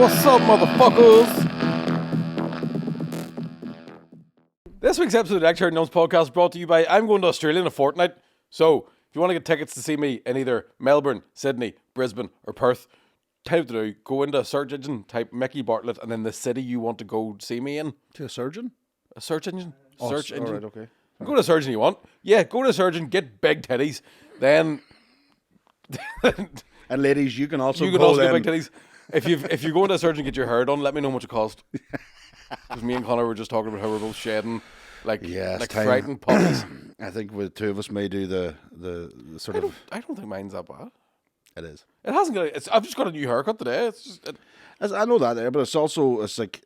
What's up, motherfuckers? This week's episode of the Actually Knowns podcast is brought to you by I'm going to Australia in a fortnight. So, if you want to get tickets to see me in either Melbourne, Sydney, Brisbane, or Perth, type to do, go into a search engine, type Mickey Bartlett, and then the city you want to go see me in. To a surgeon? A search engine? Oh, Search engine. Alright, okay. Go to a surgeon you want. Yeah, go to a surgeon, get big titties. Then And ladies, you can also you can go also then. get big titties. If you go into a surgeon and get your hair done, let me know how much it cost. Because me and Connor were just talking about how we're both shedding like It's time. frightened puppies. I think the two of us may do the sort of. I don't think mine's that bad. It is. It hasn't got. I've just got a new haircut today. It's just. I know that there, but it's like,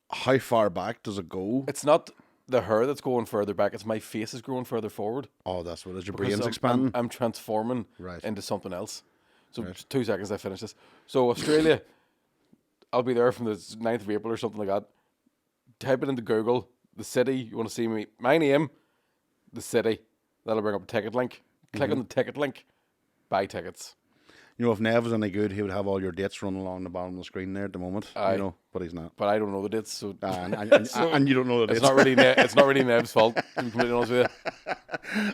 how far back does it go? It's not the hair that's going further back. It's my face is growing further forward. Oh, that's what it is. Your Because brain's I'm- expanding. I'm transforming Right. into something else. So 2 seconds, I finish this. So Australia, I'll be there from the 9th of April or something like that. Type it into Google, the city you want to see me. My name, the city. That'll bring up a ticket link. Click Mm-hmm. on the ticket link. Buy tickets. You know, if Nev was any good, he would have all your dates running along the bottom of the screen there at the moment. Aye. You know, but he's not. But I don't know the dates, so And you don't know the it's dates. it's not really Nev's fault. To be completely honest with you.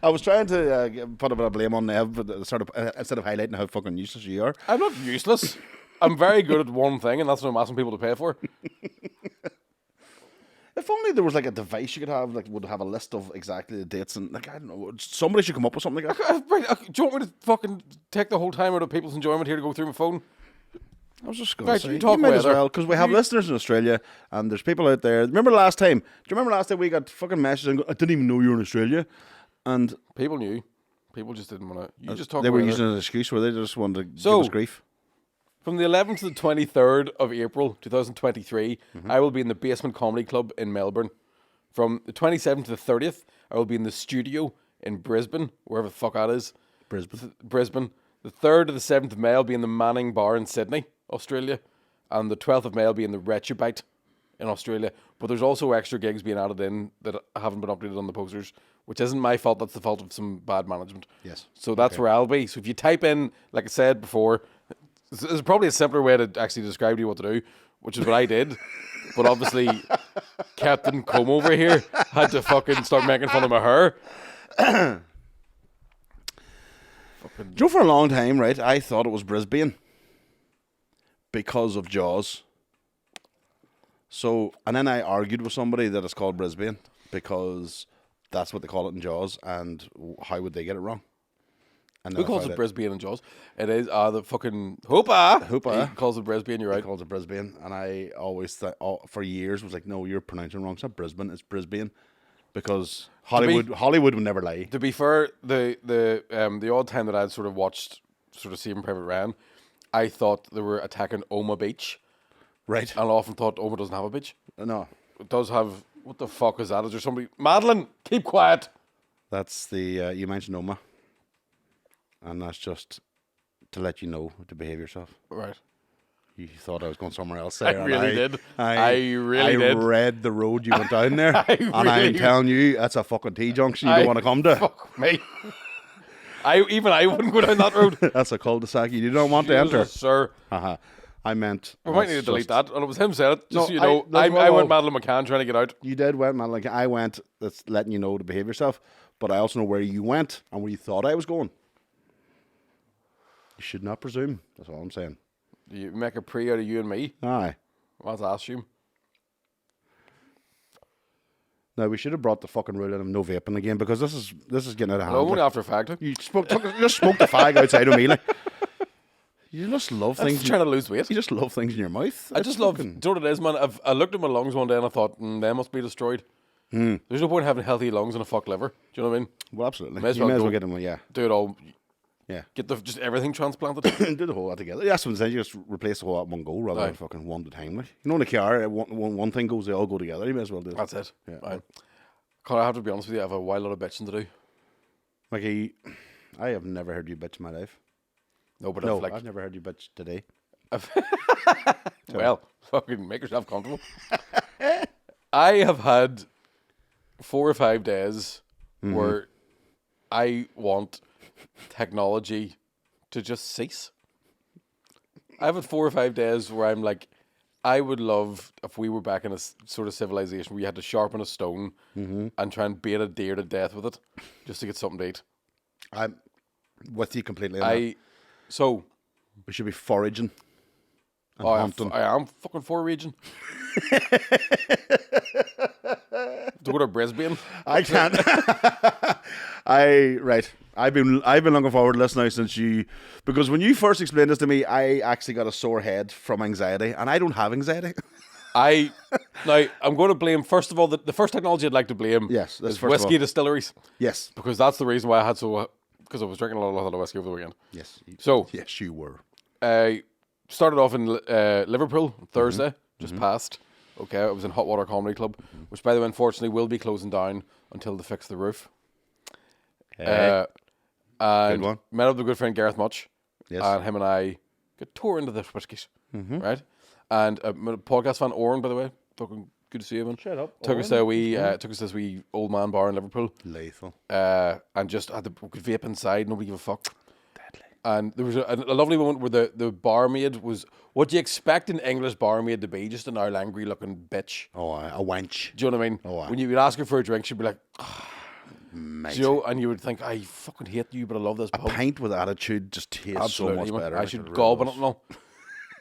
I was trying to put a bit of blame on Nev, but sort of instead of highlighting how fucking useless you are. I'm not useless. I'm very good at one thing, and that's what I'm asking people to pay for. If only there was like a device you could have, like would have a list of exactly the dates, and like I don't know, somebody should come up with something like that. Do you want me to fucking take the whole time out of people's enjoyment here to go through my phone? I was just going Right, to you say, talk you might as weather. well, because we have listeners in Australia, and there's people out there. Remember last time? Do you remember last time we got fucking messages and go, I didn't even know you were in Australia, and People knew. People just didn't want to. You just talk they were weather. using it as an excuse where they just wanted to So- give us grief. From the 11th to the 23rd of April 2023, I will be in the Basement Comedy Club in Melbourne. From the 27th to the 30th, I will be in the studio in Brisbane, wherever the fuck that is. Brisbane. The 3rd to the 7th of May, I'll be in the Manning Bar in Sydney, Australia. And the 12th of May, I'll be in the Retrobite in Australia. But there's also extra gigs being added in that haven't been updated on the posters, which isn't my fault. That's the fault of some bad management. Yes. So that's where I'll be. So if you type in, like I said before, there's probably a simpler way to actually describe to you what to do, which is what I did. But obviously, Captain Comb over here had to fucking start making fun of my hair. Joe, for a long time, right, I thought it was Brisbane because of Jaws. So, and then I argued with somebody that it's called Brisbane because that's what they call it in Jaws, and how would they get it wrong? And then Who I calls found it out Brisbane and Jaws? It is the fucking Hoopa. Hoopa. He calls it Brisbane. You're He right. calls it Brisbane, and I always thought, for years, was like, no, you're pronouncing it wrong. It's not Brisbane, it's Brisbane, because Hollywood would never lie. To be fair, the odd time that I'd sort of watched sort of Saving Private Ryan, I thought they were attacking Oma Beach, Right? and I often thought Oma doesn't have a beach. No, It does have. What the fuck is that? Is there somebody? Madeline, keep quiet. that's the you mentioned Oma, and that's just to let you know to behave yourself. Right. You thought I was going somewhere else I there. and really did. I I really did. read the road you went down there, and I'm really- telling you, that's a fucking T-junction you don't want to come to. Fuck me. I wouldn't go down that road. That's a cul-de-sac you don't want to enter. Jesus, sir. I meant. We might need to delete that. And it was him said it. Just No, so you know, that's I what went I'll- Madeline McCann trying to get out. You did went, man. Like I went. That's letting you know to behave yourself. But I also know where you went and where you thought I was going. You should not presume. That's all I'm saying. You make a pre out of you and me. Aye. Well, that's assume. Now we should have brought the fucking rule in of no vaping again, because this is getting out of hand. No, only like. after a fact. You just smoked the fag outside of me. Like. You just love I'm things. just trying to lose weight. You just love things in your mouth. I just love. Do you know what it is, man? I looked at my lungs one day and I thought, they must be destroyed. There's no point in having healthy lungs and a fucked liver. Do you know what I mean? Well, absolutely. May as You well may as well go- get them. Yeah, Do it all. yeah. Get just everything transplanted. Do the whole lot together. Yeah, that's what I'm saying. You just replace the whole lot in one go rather than Aye. fucking one at a time. Like, you know, in a car, one thing goes, they all go together. You may as well do it. That's it. Yeah. Right. Connor, I have to be honest with you. I have a wild lot of bitching to do. Like, I have never heard you bitch in my life. No, but No, I've I've never heard you bitch today. well, fucking make yourself comfortable. I have had 4 or 5 days where I want technology to just cease. I've had 4 or 5 days where I'm like, I would love if we were back in a sort of civilization where you had to sharpen a stone and try and bait a deer to death with it, just to get something to eat. I'm with you completely. On that. So We should be foraging and I hunting. am fucking for region. To go to Brisbane. I can't. I've been looking forward to this now since because when you first explained this to me, I actually got a sore head from anxiety, and I don't have anxiety. I'm going to blame, first of all, the first technology I'd like to blame Yes, that's is first of whiskey all. distilleries, Yes, because that's the reason why I had because I was drinking a lot of whiskey over the weekend. yes. So yes, you were. I started off in Liverpool Thursday, just past. Okay, I was in Hot Water Comedy Club, which, by the way, unfortunately will be closing down until they fix the roof. And Good one. met up with a good friend Gareth Much, Yes. and him and I got tore into the whiskies, right? And my podcast fan Oren, by the way, fucking good to see you, man. Shut up, Took us to a wee, took us to this wee old man bar in Liverpool, Lethal. and just had we could vape inside. Nobody gave a fuck. And there was a lovely moment where the barmaid was what do you expect an English barmaid to be, just an old angry looking bitch. Oh, a wench. Do you know what I mean? Oh, aye. When you would ask her for a drink, she'd be like, Mate. do you know, and you would think, I fucking hate you, but I love this pub. Pint with attitude just tastes Absolutely, so much man. better. I should gob on it and all.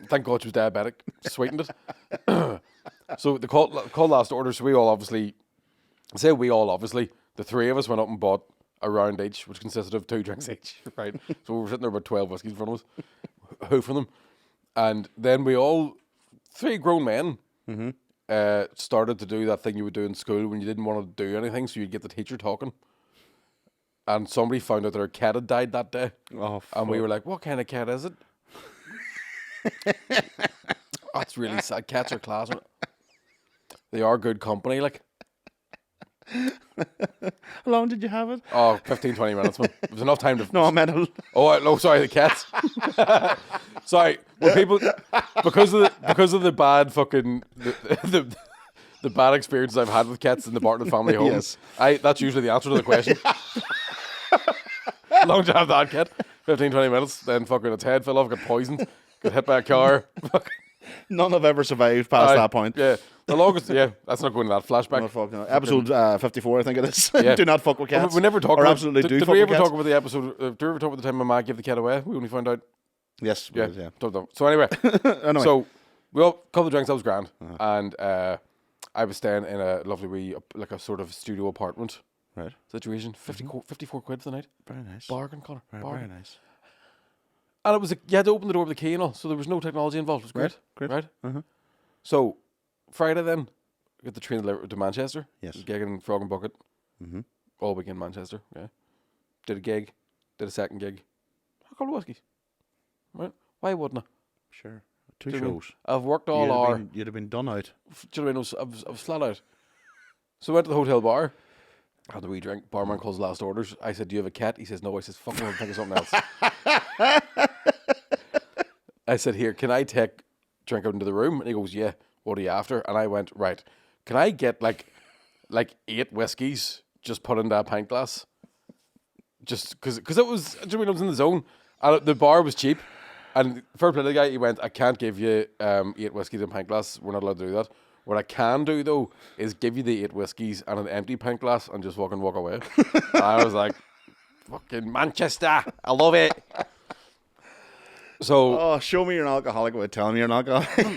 Thank God she was diabetic. Sweetened it. So the call last order, so we all obviously, the three of us went up and bought a round each, which consisted of 2 drinks each, right? So we were sitting there with 12 whiskies in front of us, hoofing them. And then we all, 3 grown men, started to do that thing you would do in school when you didn't want to do anything, so you'd get the teacher talking. And somebody found out that her cat had died that day. Oh, And we were like, what kind of cat is it? That's really sad. Cats are class. They are good company, like. How long did you have it? Oh, 15, 20 minutes, man. It was enough time to... No, I meant Oh, sorry, the cats. Sorry, when people... Because of the bad fucking... The bad experiences I've had with cats in the Bartlett family home, Yes. That's usually the answer to the question. Long to have that cat. 15, 20 minutes, then fucking its head fell off, got poisoned, got hit by a car. none have ever survived past that point. Yeah, the longest. Yeah, that's not going to that flashback. Not fucking, episode 54, I think it is. Yeah. Do not fuck with cats. We never talk or about. absolutely do Did fuck we with ever cats. talk about the episode? Did we ever talk about the time my ma gave the cat away? We only found out. Yes. Yeah. Yeah. Don't know. So anyway, Anyway. so we all couple of drinks. That was grand, and I was staying in a lovely wee like a sort of studio apartment Right. situation. 54 quid for the night. Very nice. Bargain, Connor. Very Bargain. nice. And it was you had to open the door with the key and all, so there was no technology involved. It was great. Great. Right. Uh-huh. So Friday then, got the train to Manchester. Yes. Gig in Frog and Bucket. Mm-hmm. All week in Manchester. Yeah. Did a gig. Did a second gig. A couple of whiskies. Right. Why wouldn't I? Sure. 2 Do you know what I mean? shows. I've worked all hour. You'd have been done out. Do you know what I mean? I was flat out. So I went to the hotel bar. Had a wee drink. Barman calls the last orders. I said, "Do you have a cat?" He says, "No." I says, "Fuck, I'm thinking of something else." I said, "Here, can I take drink out into the room?" And he goes, "Yeah." What are you after? And I went, "Right. Can I get like 8 whiskies just put into a pint glass? Just because it was, do you know what I mean, I was in the zone. And the bar was cheap. And fair play to the guy, he went, "I can't give you 8 whiskies in a pint glass. We're not allowed to do that. What I can do, though, is give you the 8 whiskies and an empty pint glass and just walk away." I was like, fucking Manchester. I love it. So, Oh, show me you're an alcoholic without telling me you're an alcoholic.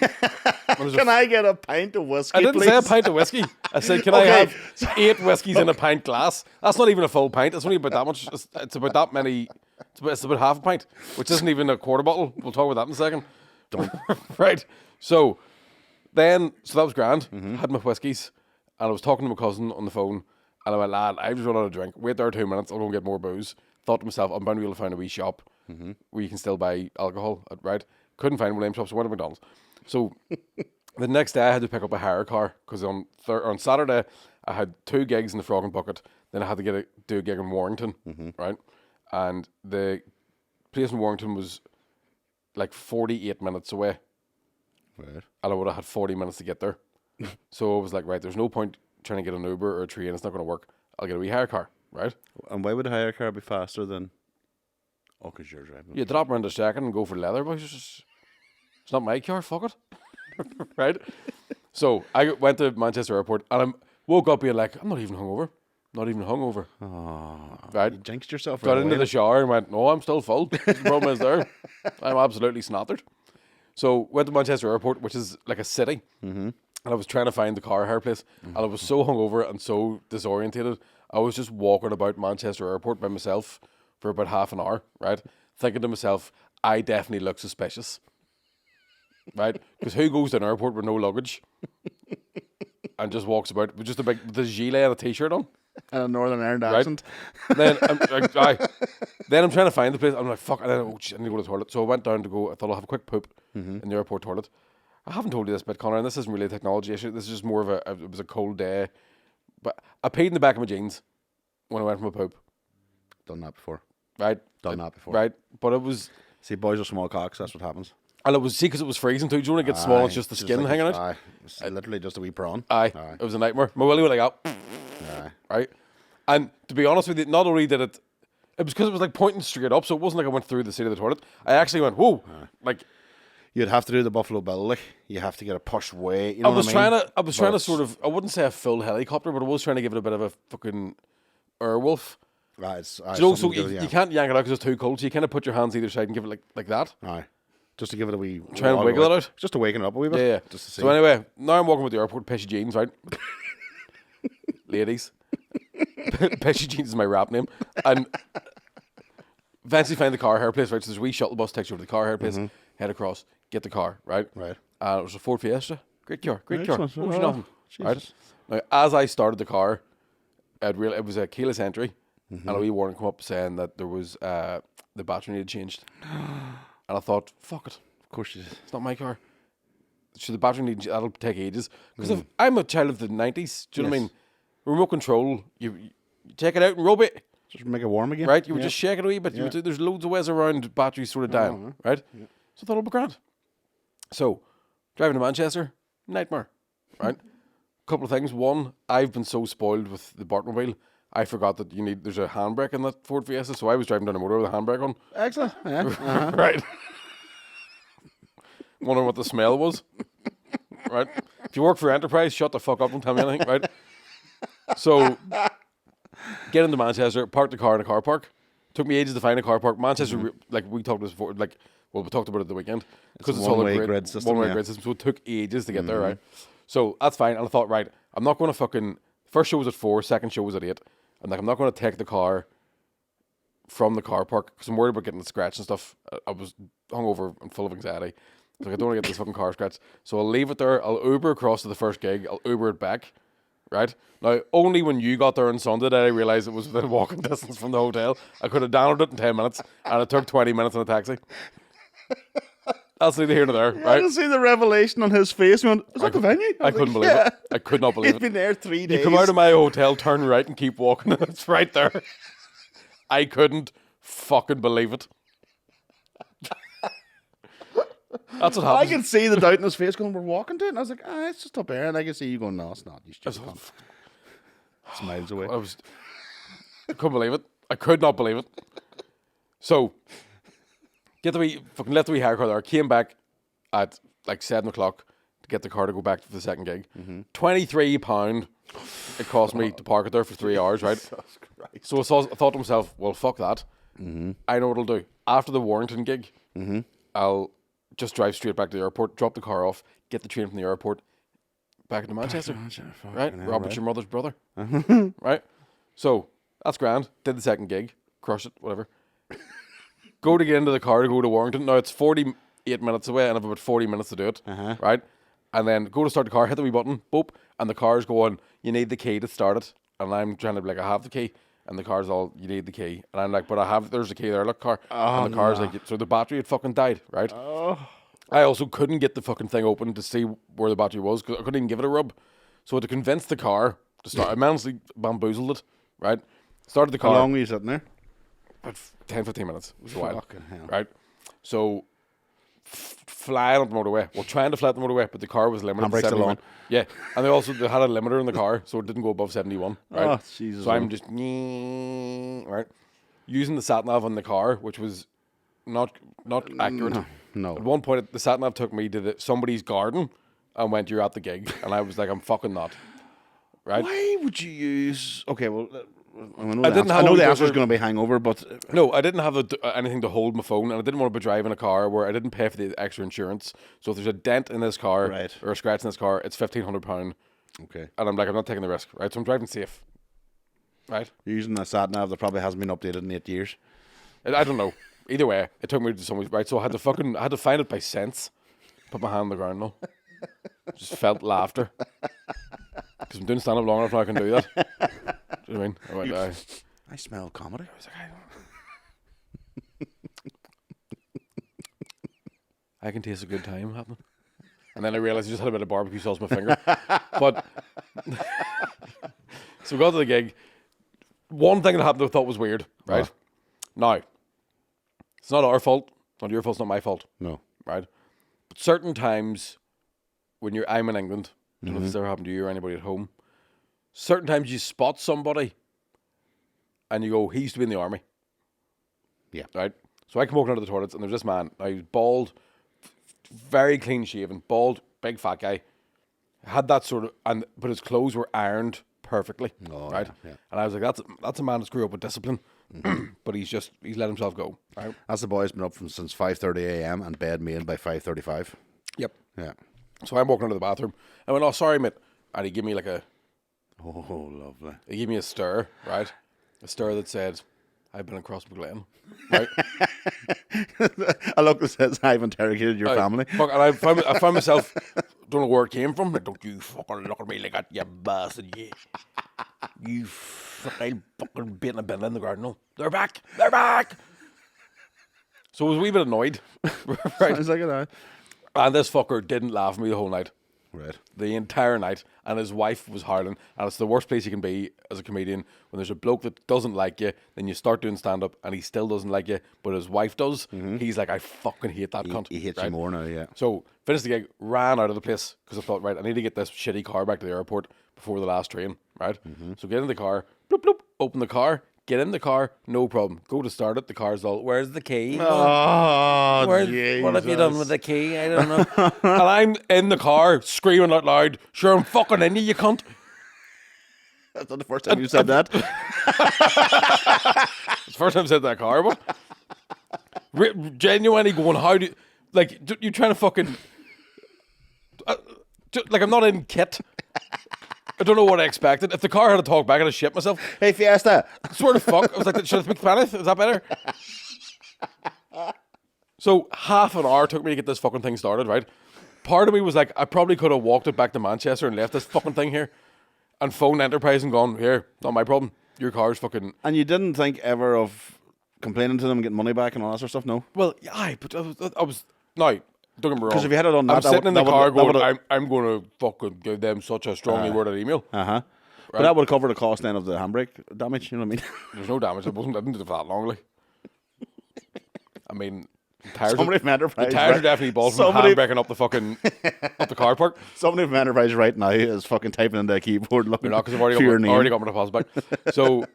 there's Can I get a pint of whiskey, I didn't please? say a pint of whiskey. I said, can I Okay. have 8 whiskies in a pint glass? That's not even a full pint. It's only about that much. It's about that many. It's about half a pint, which isn't even a quarter bottle. We'll talk about that in a second. Don't. Right. So that was grand. Had my whiskies, and I was talking to my cousin on the phone, and I went, "Lad, I've just run out of drink. Wait there 2 minutes. I'll go and get more booze." Thought to myself, I'm bound to be able to find a wee shop where you can still buy alcohol, right? Couldn't find one of them shops, so went to McDonald's. So the next day I had to pick up a hire car because on Saturday I had 2 gigs in the Frog and Bucket. Then I had to do a gig in Warrington, right? And the place in Warrington was like 48 minutes away, Right. and I would have had 40 minutes to get there. So I was like, right, there's no point trying to get an Uber or a train. It's not going to work. I'll get a wee hire car, right? And why would a hire car be faster than... Oh, because you're driving. You drop around a second and go for leather, boys. It's not my car, fuck it. right? So I went to Manchester Airport and I woke up being like, I'm not even hungover. Not even hungover. Right? You jinxed yourself. Got right into away. the shower and went, no, I'm still full. The problem is there. I'm absolutely snottered. So went to Manchester Airport, which is like a city. And I was trying to find the car hire place. And I was so hungover and so disorientated. I was just walking about Manchester Airport by myself for about half an hour, right? Thinking to myself, I definitely look suspicious. Right? Because who goes to an airport with no luggage and just walks about with just with a gilet and a t-shirt on? And a Northern Ireland Right? accent. Then then I'm trying to find the place. I'm like, fuck, and then, oh, shit, I need to go to the toilet. So I went down to go. I thought I'll have a quick poop in the airport toilet. I haven't told you this bit, Connor, and this isn't really a technology issue. This is just more of it was a cold day. But I peed in the back of my jeans when I went from a poop. Done that before. Right? Done that before. Right? But it was, See, boys are small cocks. That's what happens. and it was, see, because it was freezing too. Do you want to get small? It's just the It's skin like hanging out. Aye. It's literally just a wee prawn. Aye. It was a nightmare. My willy went like that. Aye. Right? And to be honest with you, not only did it was because it was like pointing straight up, so it wasn't like I went through the seat of the toilet. I actually went, whoa. Like, You'd have to do the Buffalo Bill. Like, you have to get a push way. You know I was what trying mean? to, I was trying to sort of, I wouldn't say a full helicopter, but I was trying to give it a bit of a fucking airwolf. Aye, it's, aye, Do you know, so something to do, you yeah. can't yank it out because it's too cold, so you kind of put your hands either side and give it like that. Aye. Just to give it a wee... Try and wiggle it out. Just to waken it up a wee bit. Yeah, yeah. Just to see. So anyway, now I'm walking with the airport, Pesci Jeans, right? Ladies. Pesci Jeans is my rap name. And eventually find the car hire place, right? So there's a wee shuttle bus, takes you over to the car hire place, head across, get the car, right? Right. And it was a Ford Fiesta. Great car, great car. Excellent. Oh, Oh, nothing. Right? Jesus. Now, as I started the car, it was a keyless entry, and a wee warning come up saying that there was the battery needed changed. And I thought, fuck it, Of course you did. it's not my car. Should the battery need? That'll take ages. Because I'm a child of the 90s. Do you know what I Yes. mean? Remote control. You take it out and rub it. Just make it warm again. Right? You would Yeah. just shake it a wee bit. You would Yeah. there's loads of ways around batteries sort of down. Right? So I thought it'll be grand. So driving to Manchester, nightmare. Right? Couple of things. One, I've been so spoiled with the Bartmobile, I forgot that there's a handbrake in that Ford Fiesta, so I was driving down the motorway with a handbrake on. Excellent. Yeah. Uh-huh. Right. Wondering what the smell was. Right. If you work for Enterprise, shut the fuck up and tell me anything, right? So get into Manchester, park the car in a car park. Took me ages to find a car park. Manchester, like we talked about this before, we talked about it the weekend. Because a it's all a one-way grid system, One-way yeah. grid system. So it took ages to get there, right? So that's fine. And I thought, right, I'm not going to first show was at 4, second show was at 8. I'm like, I'm not going to take the car from the car park because I'm worried about getting the scratch and stuff. I was hungover and full of anxiety. I was like, I don't want to get this fucking car scratch. So I'll leave it there. I'll Uber across to the first gig. I'll Uber it back. Right? Now, only when you got there on Sunday did I realise it was within walking distance from the hotel. I could have downloaded it in 10 minutes and it took 20 minutes in a taxi. That's neither here nor there, I right? didn't see the revelation on his face. He went, is that the venue? I couldn't believe it. I could not believe He'd it. been there 3 days. You come out of my hotel, turn right, and keep walking, and it's right there. I couldn't fucking believe it. That's what I happens. could see the doubt in his face going, we're walking to it. And I was like, it's just up there. And I could see you going, no, it's not. You stupid cunt. It's miles away. I couldn't believe it. I could not believe it. So, let the wee hire car there. Came back at like 7 o'clock to get the car to go back to the second gig. £23 it cost me to park it there for 3 hours, right? Jesus Christ. So I thought to myself, well, fuck that. I know what I'll do. After the Warrington gig, I'll just drive straight back to the airport, drop the car off, get the train from the airport back into Manchester. Right? Robert's your mother's brother. Right? So that's grand. Did the second gig, crush it, whatever. Go to get into the car to go to Warrington. Now it's 48 minutes away and I have about 40 minutes to do it. Right? And then go to start the car, hit the wee button, boop, and the car's going, you need the key to start it. And I'm trying to be like, I have the key. And the car's all, you need the key. And I'm like, but there's the key there, look, car. And the car's like, so the battery had fucking died, right? I also couldn't get the fucking thing open to see where the battery was because I couldn't even give it a rub. So to convince the car to start, I managed bamboozled it, right? Started the car. How long were you sitting there? About 10, 15 minutes. It was a while. Fucking hell. Right? So, flying up the motorway. Well, trying to fly up the motorway, but the car was limited Handbrake's to still 71. on. Yeah. And they had a limiter in the car, so it didn't go above 71. Right? Oh, Jesus. So I'm just, right? Using the sat nav on the car, which was not accurate. No. At one point, the sat nav took me to somebody's garden and went, "You're at the gig," and I was like, "I'm fucking not." Right? Why would you use? Okay, well, I know I the didn't answer, have I know all the the answer is other- going to be hangover, but No, I didn't have anything to hold my phone, and I didn't want to be driving a car where I didn't pay for the extra insurance. So if there's a dent in this car Right. or a scratch in this car, it's £1,500, okay. and I'm like, I'm not taking the risk, right? So I'm driving safe, right? You're using a sat nav that probably hasn't been updated in 8 years. I don't know. Either way, it took me to somewhere, right? So I had to find it by sense. Put my hand on the ground, no. Just felt laughter. Because I'm doing stand up long enough now I can do that. Do you know what I mean? I went, I smell comedy. I was like, I can taste a good time happening. And then I realised I just had a bit of barbecue sauce on my finger. But so we got to the gig. One thing that happened that I thought was weird, right? Oh. Now, it's not our fault, not your fault, it's not my fault, No. right? But certain times when I'm in England, I don't know if this ever happened to you or anybody at home, certain times you spot somebody and you go, he used to be in the army. Yeah. Right? So I come walking out of the toilets and there's this man. Now he's bald, very clean shaven, bald, big fat guy. Had that sort of, but his clothes were ironed perfectly. Oh, right? yeah. And I was like, that's a man that's grew up with discipline. But he's let himself go. Right? That's the boy's been up since 5:30 a.m. and bed made by 5:35. Yep. Yeah. So I'm walking into the bathroom. I went, oh, sorry, mate. And he gave me Oh, lovely. he gave me a stir, right? A stir that said, I've been across McGlen. Right? A look that says I've interrogated your family. Fuck, and I found myself, don't know where it came from. Like, don't you fucking look at me like that, you bastard. You fucking beating a bin in the garden. No, they're back. They're back. So I was a wee bit annoyed. Right? Sounds like it, aye. And this fucker didn't laugh at me the whole night. Right. The entire night, and his wife was howling, and it's the worst place you can be as a comedian when there's a bloke that doesn't like you, then you start doing stand up and he still doesn't like you, but his wife does. He's like, I fucking hate that cunt. He hates right? you more now, yeah. So finished the gig, ran out of the place because I thought, right, I need to get this shitty car back to the airport before the last train, right? So get in the car, bloop bloop, open the car, get in the car, no problem. Go to start it, the car's all, where's the key? Oh, What have you done with the key? I don't know. And I'm in the car screaming out loud, sure I'm fucking in you cunt. That's not the first time you said that. It's the first time I said that car, but genuinely going, how do you, like, you trying to fucking, like, I'm not in kit. I don't know what I expected. If the car had a talk back, I'd have shit myself. Hey, Fiesta. Sort of fuck. I was like, should I speak Spanish? Is that better? So half an hour took me to get this fucking thing started, right? Part of me was like, I probably could have walked it back to Manchester and left this fucking thing here and phoned Enterprise and gone, here, not my problem. Your car's fucking... And you didn't think ever of complaining to them, getting money back and all that sort of stuff, no? Well, yeah, aye, but I was... No, don't get me wrong. 'Cause if you had it on that, I'm that sitting would- in the that would- car that going, would've- I'm going to fucking give them such a strongly worded email. Uh-huh. But that would cover the cost then of the handbrake damage, you know what I mean? There's no damage. I didn't do it for that long, like. I mean... Tires Somebody from Enterprise. the tires are right? definitely balls from Somebody- handbraking up the fucking up the car park. Somebody from Enterprise right now is fucking typing into a keyboard looking You're not, because I've for your name. already got my deposit back. So,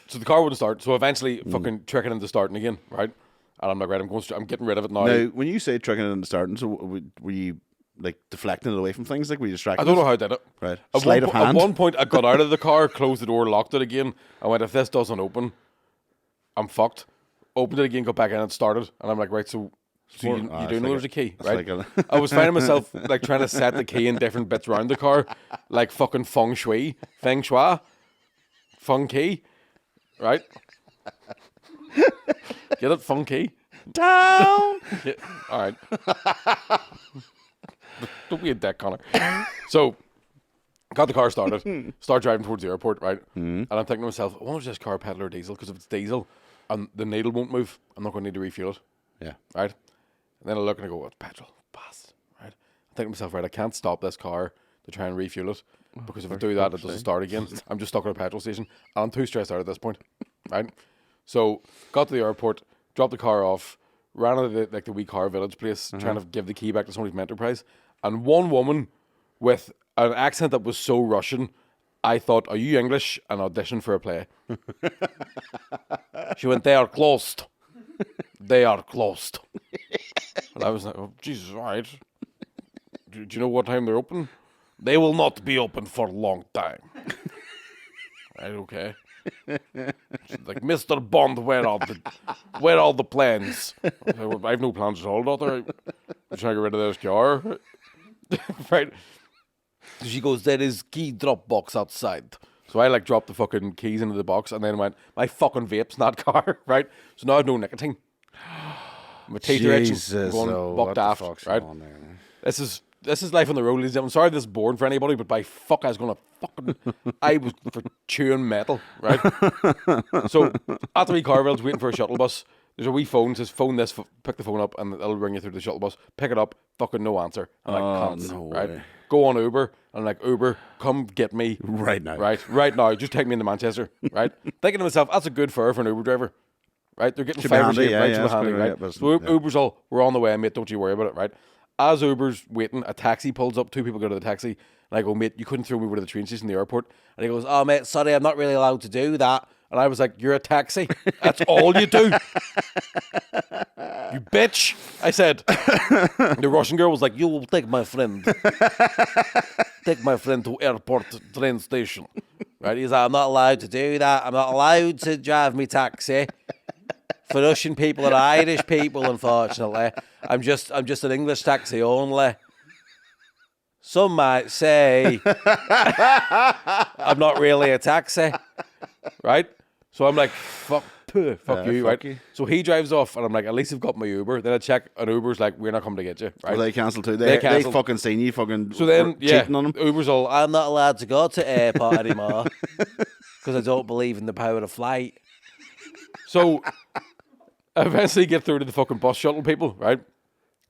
so the car wouldn't start. So eventually, fucking tricking into starting again, right? And I'm like, right, I'm getting rid of it now. Now, when you say tricking it into starting, so were you like deflecting it away from things? Like were you distracted? I don't know how I did it. Right. At Sleight of hand. At one point, I got out of the car, closed the door, locked it again. I went, if this doesn't open, I'm fucked. Opened it again, got back in, and started. And I'm like, right, so you do it's know like there's a key, it's right? like I was finding myself like trying to set the key in different bits around the car, like fucking feng shui, feng key, right? Get it, feng key. Down. Yeah, all right. Don't be a dick, Connor. So, got the car started, start driving towards the airport, right? And I'm thinking to myself, I wonder if this car petrol or diesel, because if it's diesel and the needle won't move, I'm not going to need to refuel it, Yeah. right? And then I look and I go, it's petrol, bastard, right? I'm thinking to myself, right, I can't stop this car to try and refuel it, because if I do that, it doesn't start again. I'm just stuck at a petrol station, and I'm too stressed out at this point, right? So, got to the airport, dropped the car off, ran out of the wee car village place, trying to give the key back to somebody from Enterprise, and one woman with an accent that was so Russian, I thought, are you English? And auditioned for a play. She went, they are closed. They are closed. And I was like, oh, Jesus, all right. do you know what time they're open? They will not be open for a long time. Right, okay. She's like, Mr. Bond, where are the plans? I have no plans at all, daughter. I'm trying to get rid of this car. Right. So she goes, there is key drop box outside. So I like dropped the fucking keys into the box and then went, my fucking vape's in that car, right? So now I have no nicotine. My teeth are itching, going bucked aft, right? This is life on the road, ladies and gentlemen. I'm sorry this is boring for anybody, but by fuck, I was for chewing metal, right? So at the wee Carvel's waiting for a shuttle bus. There's a wee phone, says phone this, pick the phone up, and it'll ring you through the shuttle bus. Pick it up, fucking no answer. I'm like, cunts, no right? way. Go on Uber. I'm like, Uber, come get me. Right now. Right now. Just take me into Manchester, right? Thinking to myself, that's a good fare for an Uber driver. Right, they're getting Should be five or handy, six yeah, right yeah, to that's handy, good, right? yeah, but So yeah. Uber's all, we're on the way, mate, don't you worry about it, right? As Uber's waiting, a taxi pulls up, two people go to the taxi, and I go, mate, you couldn't throw me over to the train station in the airport. And he goes, oh, mate, sorry, I'm not really allowed to do that. And I was like, you're a taxi. That's all you do. You bitch. I said. The Russian girl was like, you will take my friend. Take my friend to airport train station. Right? He's like, I'm not allowed to do that. I'm not allowed to drive me taxi. For Russian people or Irish people, unfortunately. I'm just an English taxi only. Some might say I'm not really a taxi. Right? So I'm like, fuck you, right? you. So he drives off, and I'm like, at least I've got my Uber. Then I check, and Uber's like, we're not coming to get you, right? Well, they cancelled too. They They cancelled. fucking seen you fucking So then, yeah, cheating on them. Uber's all, I'm not allowed to go to airport anymore because I don't believe in the power of flight. So I eventually get through to the fucking bus shuttle people, right?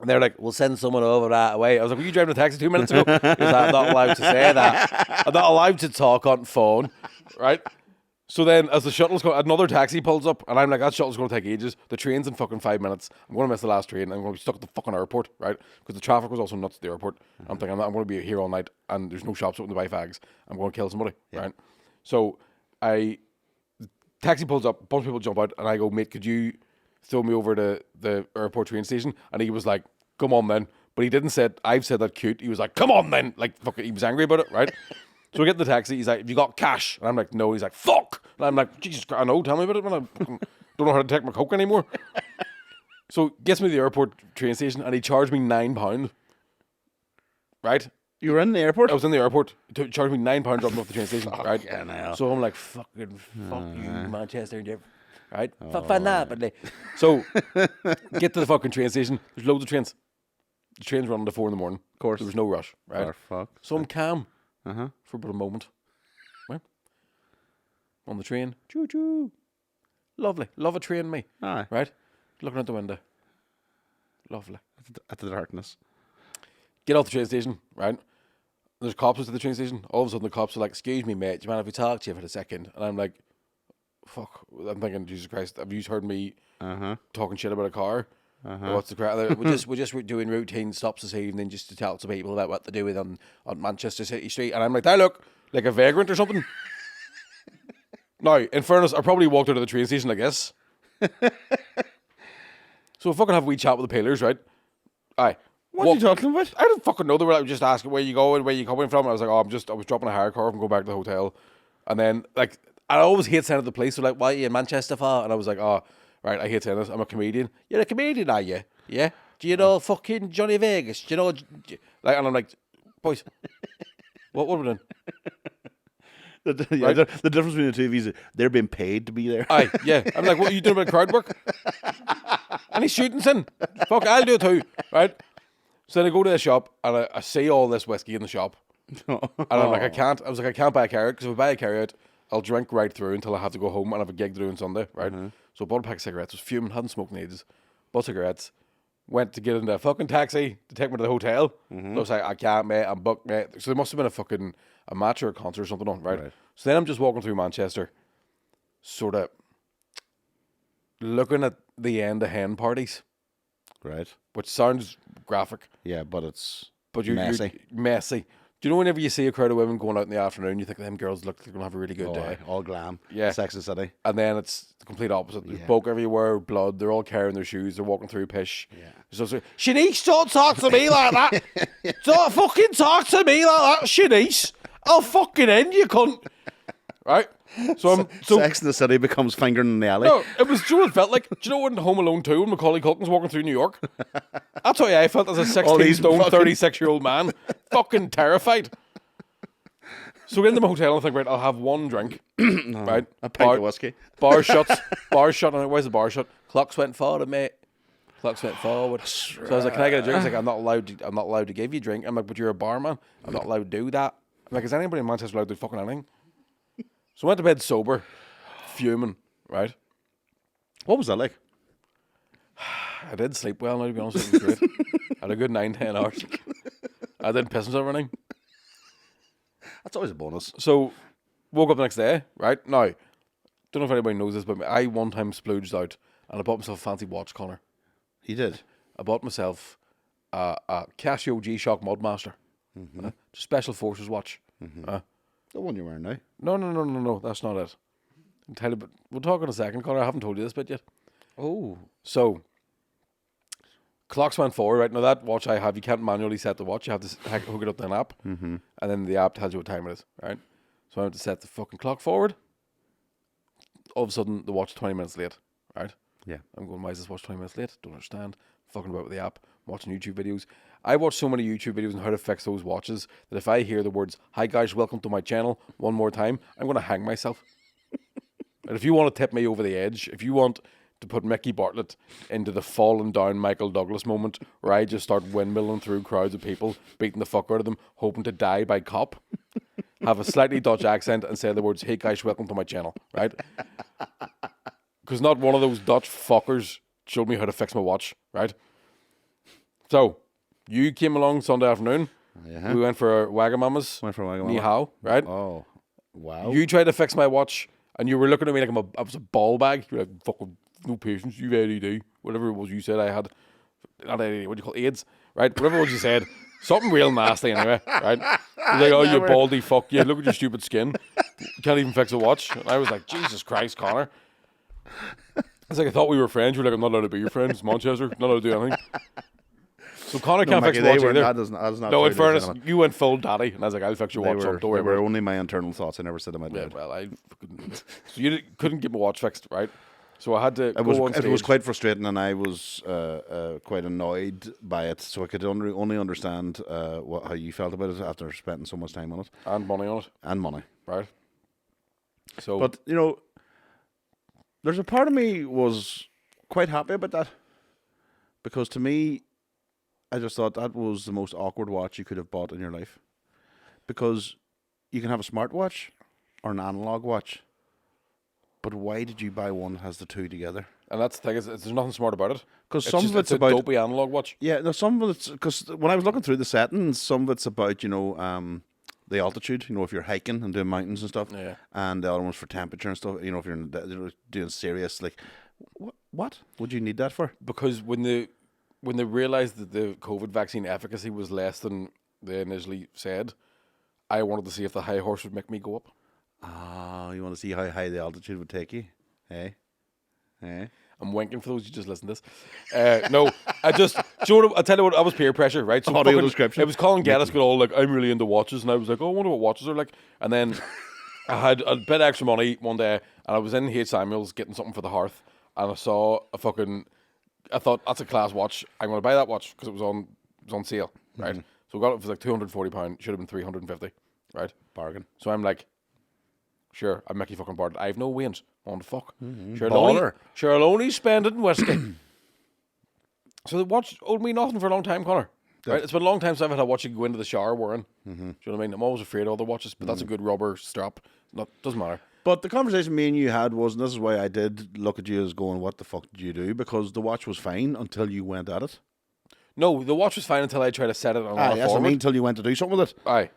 And they're like, we'll send someone over right away. I was like, were you driving a taxi 2 minutes ago? He was like, I'm not allowed to say that. I'm not allowed to talk on phone, right? So then, as the shuttle's going, another taxi pulls up, and I'm like, that shuttle's going to take ages. The train's in fucking 5 minutes. I'm going to miss the last train. I'm going to be stuck at the fucking airport, right? Because the traffic was also nuts at the airport. I'm thinking, I'm going to be here all night, and there's no shops open to buy fags. I'm going to kill somebody, right? So taxi pulls up, a bunch of people jump out, and I go, mate, could you throw me over to the airport train station? And he was like, come on then. But he didn't say, I've said that cute. He was like, come on then. Like, fucking, he was angry about it, right? So we get in the taxi. He's like, have you got cash? And I'm like, no. He's like, fuck. And I'm like, Jesus Christ, I know. Tell me about it, man. I fucking don't know how to take my coke anymore. So gets me to the airport train station, and he charged me £9. Right? You were in the airport? I was in the airport. He charged me £9 dropping off the train station. Right? yeah, no. So I'm like, fuck you, Manchester. Right? Fuck that. But so get to the fucking train station. There's loads of trains. The train's running to 4 in the morning. Of course. There was no rush. Right? Oh, fuck. So I'm calm Uh-huh. for about a moment. Right? On the train. Choo choo. Lovely. Love a train, me. Aye. Right? Looking out the window. Lovely. At the darkness. Get off the train station, right? There's cops at the train station. All of a sudden the cops are like, excuse me, mate, do you mind if we talk to you for a second? And I'm like, fuck. I'm thinking, Jesus Christ, have you heard me talking shit about a car? What's the crap? We're just doing routine stops this evening just to tell some people about what to do with on Manchester City Street. And I'm like, I look like a vagrant or something. Now, in fairness, I probably walked out of the train station like this. So I fucking have a wee chat with the pillars, right? Aye. What are you talking about? I don't fucking know. They were like, just asking where you going, where you coming from. I was like, I was dropping a hire car from going back to the hotel. And then, like, I always hate saying at the police, they're like, why are you in Manchester for? And I was like, oh, right, I hate saying this. I'm a comedian. You're a comedian, are you? Yeah? Do you know fucking Johnny Vegas? Do you know, like, and I'm like, boys, what are we doing? The difference between the two of you is they're being paid to be there. Aye, yeah. I'm like, what are you doing about crowd work? And he's shooting sin. Fuck, I'll do it too, right? So then I go to the shop, and I see all this whiskey in the shop. And I'm like, I can't buy a carrot, because if I buy a carrot, I'll drink right through until I have to go home and have a gig to do on Sunday, right? So I bought a pack of cigarettes, was fuming, hadn't smoked in ages, bought cigarettes, went to get into a fucking taxi to take me to the hotel. So I was like, I can't, mate, I'm booked, mate. So there must have been a match or a concert or something on, right? So then I'm just walking through Manchester, sort of looking at the end of hen parties, Right. which sounds graphic. Yeah, but it's But you're messy. messy. Do you know whenever you see a crowd of women going out in the afternoon, you think them girls look like they're going to have a really good day? All glam. Yeah. Sex and the City. And then it's the complete opposite. There's Yeah. bloke everywhere, blood. They're all carrying their shoes. They're walking through pish. Yeah. So, Shanice, don't talk to me like that. Don't fucking talk to me like that, Shanice. I'll fucking end you, cunt. Right? So Sex and the City becomes fingering in the alley. no, it was, do you know what it felt like? Do you know when Home Alone 2 when Macaulay Culkin's walking through New York? That's how I felt as a 16 these stone, fucking- 36-year-old man. Fucking terrified. So we get into the hotel and think, right, I'll have one drink. Right? A pint of whiskey. Bar shuts. Bar shut. I'm like, where's the bar shut? Clocks went forward, mate. Clocks went forward. So I was like, can I get a drink? He's like, I'm not allowed to give you a drink. I'm like, but you're a barman. I'm not allowed to do that. I'm like, is anybody in Manchester allowed to do fucking anything? So I went to bed sober, fuming, right? What was that like? I did sleep well, now to be honest with you. It was great. I had a good 9-10 hours. I didn't piss myself or anything. That's always a bonus. So, woke up the next day, right? Now, don't know if anybody knows this, but I one time splooged out and I bought myself a fancy watch, Connor. You did? I bought myself a Casio G-Shock Mudmaster. Special Forces watch. The one you're wearing now. No, that's not it. I'll tell you, but we'll talk in a second, Connor. I haven't told you this bit yet. Oh. So, clocks went forward, right? Now, that watch I have, you can't manually set the watch. You have to hook it up to an app. And then the app tells you what time it is, right? So I have to set the fucking clock forward. All of a sudden, the watch is 20 minutes late, right? Yeah. I'm going, why is this watch 20 minutes late? Don't understand. Fucking about with the app, watching YouTube videos. I watch so many YouTube videos on how to fix those watches that if I hear the words, "Hi guys, welcome to my channel," one more time, I'm going to hang myself. And if you want to tip me over the edge, if you want to put Mickey Bartlett into the fallen down Michael Douglas moment where I just start windmilling through crowds of people, beating the fuck out of them, hoping to die by cop, have a slightly Dutch accent and say the words, "Hey guys, welcome to my channel," right? Because not one of those Dutch fuckers showed me how to fix my watch, right? So, you came along Sunday afternoon. Yeah. We went for Wagamama's. Went for Wagamama. Ni hao, right? Oh. Wow. You tried to fix my watch, and you were looking at me like I was a ball bag. You were like, fucking no patience, you've ADD. Whatever it was you said I had. Not ADD, what do you call it? AIDS, right? Whatever it was you said. Something real nasty anyway, right? You're like, oh, you baldy fuck. Yeah, look at your stupid skin. You can't even fix a watch. And I was like, Jesus Christ, Connor. It's like, I thought we were friends. You were like, I'm not allowed to be your friend. It's Manchester. Not allowed to do anything. So Connor can't fix Mickey, a watch either. That is not No, in true, ladies fairness, and gentlemen. you went full daddy. And I was like, I'll fix your They watch. were, Don't worry they were about it. only my internal thoughts. I never said them out Yeah, loud. well, so you couldn't get my watch fixed, right? So I had to It was go on stage. it was quite frustrating, and I was quite annoyed by it. So I could only understand how you felt about it after spending so much time on it and money on it, and money. right? So, But you know, there's a part of me was quite happy about that because to me, I just thought that was the most awkward watch you could have bought in your life because you can have a smartwatch or an analog watch. But why did you buy one that has the two together? and that's the thing is, there's nothing smart about it. Because It's some just, of it's a about dopey analog watch. yeah, no, some of it's because when I was looking through the settings, some of it's about the altitude. You know, if you're hiking and doing mountains and stuff, Yeah. and the other one's for temperature and stuff. You know, if you're doing serious like, what would you need that for? Because when they realized that the COVID vaccine efficacy was less than they initially said, I wanted to see if the high horse would make me go up. Ah, you want to see how high the altitude would take you? Hey, hey. I'm winking for those who just listen to this. No, I just, do you know what, I'll tell you what, I was peer pressure, right? So Audio description. It was Colin Geddes got all like, I'm really into watches, and I was like, oh, I wonder what watches are like. And then I had a bit of extra money one day, and I was in H. Samuels getting something for the hearth, and I saw I thought, that's a class watch. I'm going to buy that watch because it was on sale, right? So I got it for like £240, should have been £350, right? Bargain. So I'm like, sure, I'm Mickey fucking Bartlett. I have no wins. On the fuck. Baller. I'll only spend it in whiskey. So the watch owed me nothing for a long time, Connor. Right? It's been a long time since I've had a watch you can go into the shower wearing. Do you know what I mean? I'm always afraid of other watches, but that's a good rubber strap. Doesn't matter. But the conversation me and you had was, and this is why I did look at you as going, what the fuck did you do? Because the watch was fine until you went at it. No, the watch was fine until I tried to set it on Aye, a that's what I forward. mean, until you went to do something with it. Aye.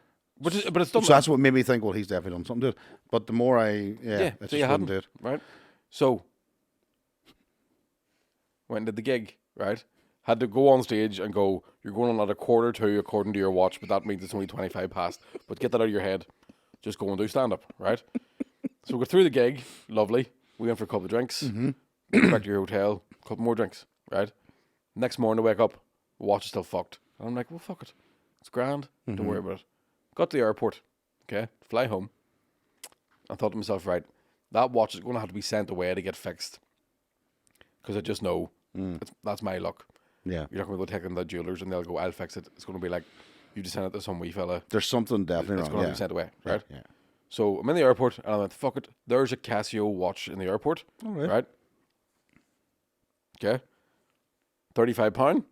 But it's done. So that's what made me think, well, he's definitely done something to it. But the more I yeah, just so you wouldn't hadn't, do it. right? So, went and did the gig, right? had to go on stage and go, you're going on at 1:45 according to your watch, but that means it's only 25 past. But get that out of your head. Just go and do stand-up, right? So we go through the gig. Lovely. We went for a couple of drinks. Back to your hotel. A couple more drinks, right? Next morning I wake up. Watch is still fucked. And I'm like, well, fuck it. It's grand. Don't worry about it. Got to the airport. Okay. Fly home. I thought to myself, right, that watch is going to have to be sent away to get fixed. Because I just know that's my luck. Yeah. You're not going to go take it to the jewelers and they'll go, I'll fix it. It's going to be like, you just send it to some wee fella. There's something definitely It's wrong. going to Yeah. be sent away, right? Yeah. So I'm in the airport and I went, fuck it. There's a Casio watch in the airport. All right. Right? Okay. £35.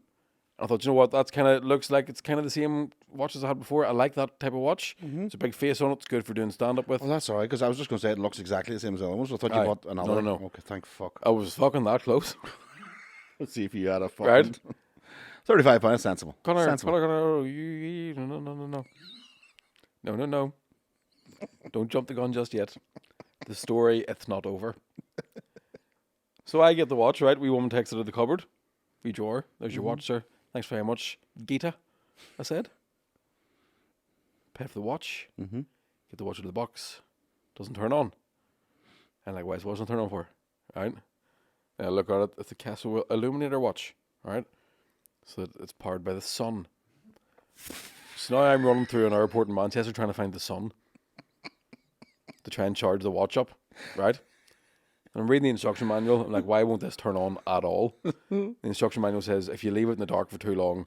I thought, you know what? That's kind of looks like it's kind of the same watch as I had before. I like that type of watch. It's a big face on it. It's good for doing stand up with. Well, that's all right, because I was just going to say it looks exactly the same as the other ones. I thought you Aye. bought another. No. Okay, thank fuck. I was fucking that close. Let's see if you had a fucking... Right. £35, sensible. Connor, Sensible. no. Don't jump the gun just yet. The story, it's not over. So I get the watch, right? We woman takes it to the cupboard. We drawer. There's your watch, sir. Thanks very much. Gita, I said. Pay for the watch. Get the watch out of the box. Doesn't turn on. And like, why is it wasn't turn on for? Right? And I look at it. It's a Casio Illuminator watch. Right? So it's powered by the sun. So now I'm running through an airport in Manchester trying to find the sun to try and charge the watch up, right? And I'm reading the instruction manual. I'm like, why won't this turn on at all? The instruction manual says if you leave it in the dark for too long,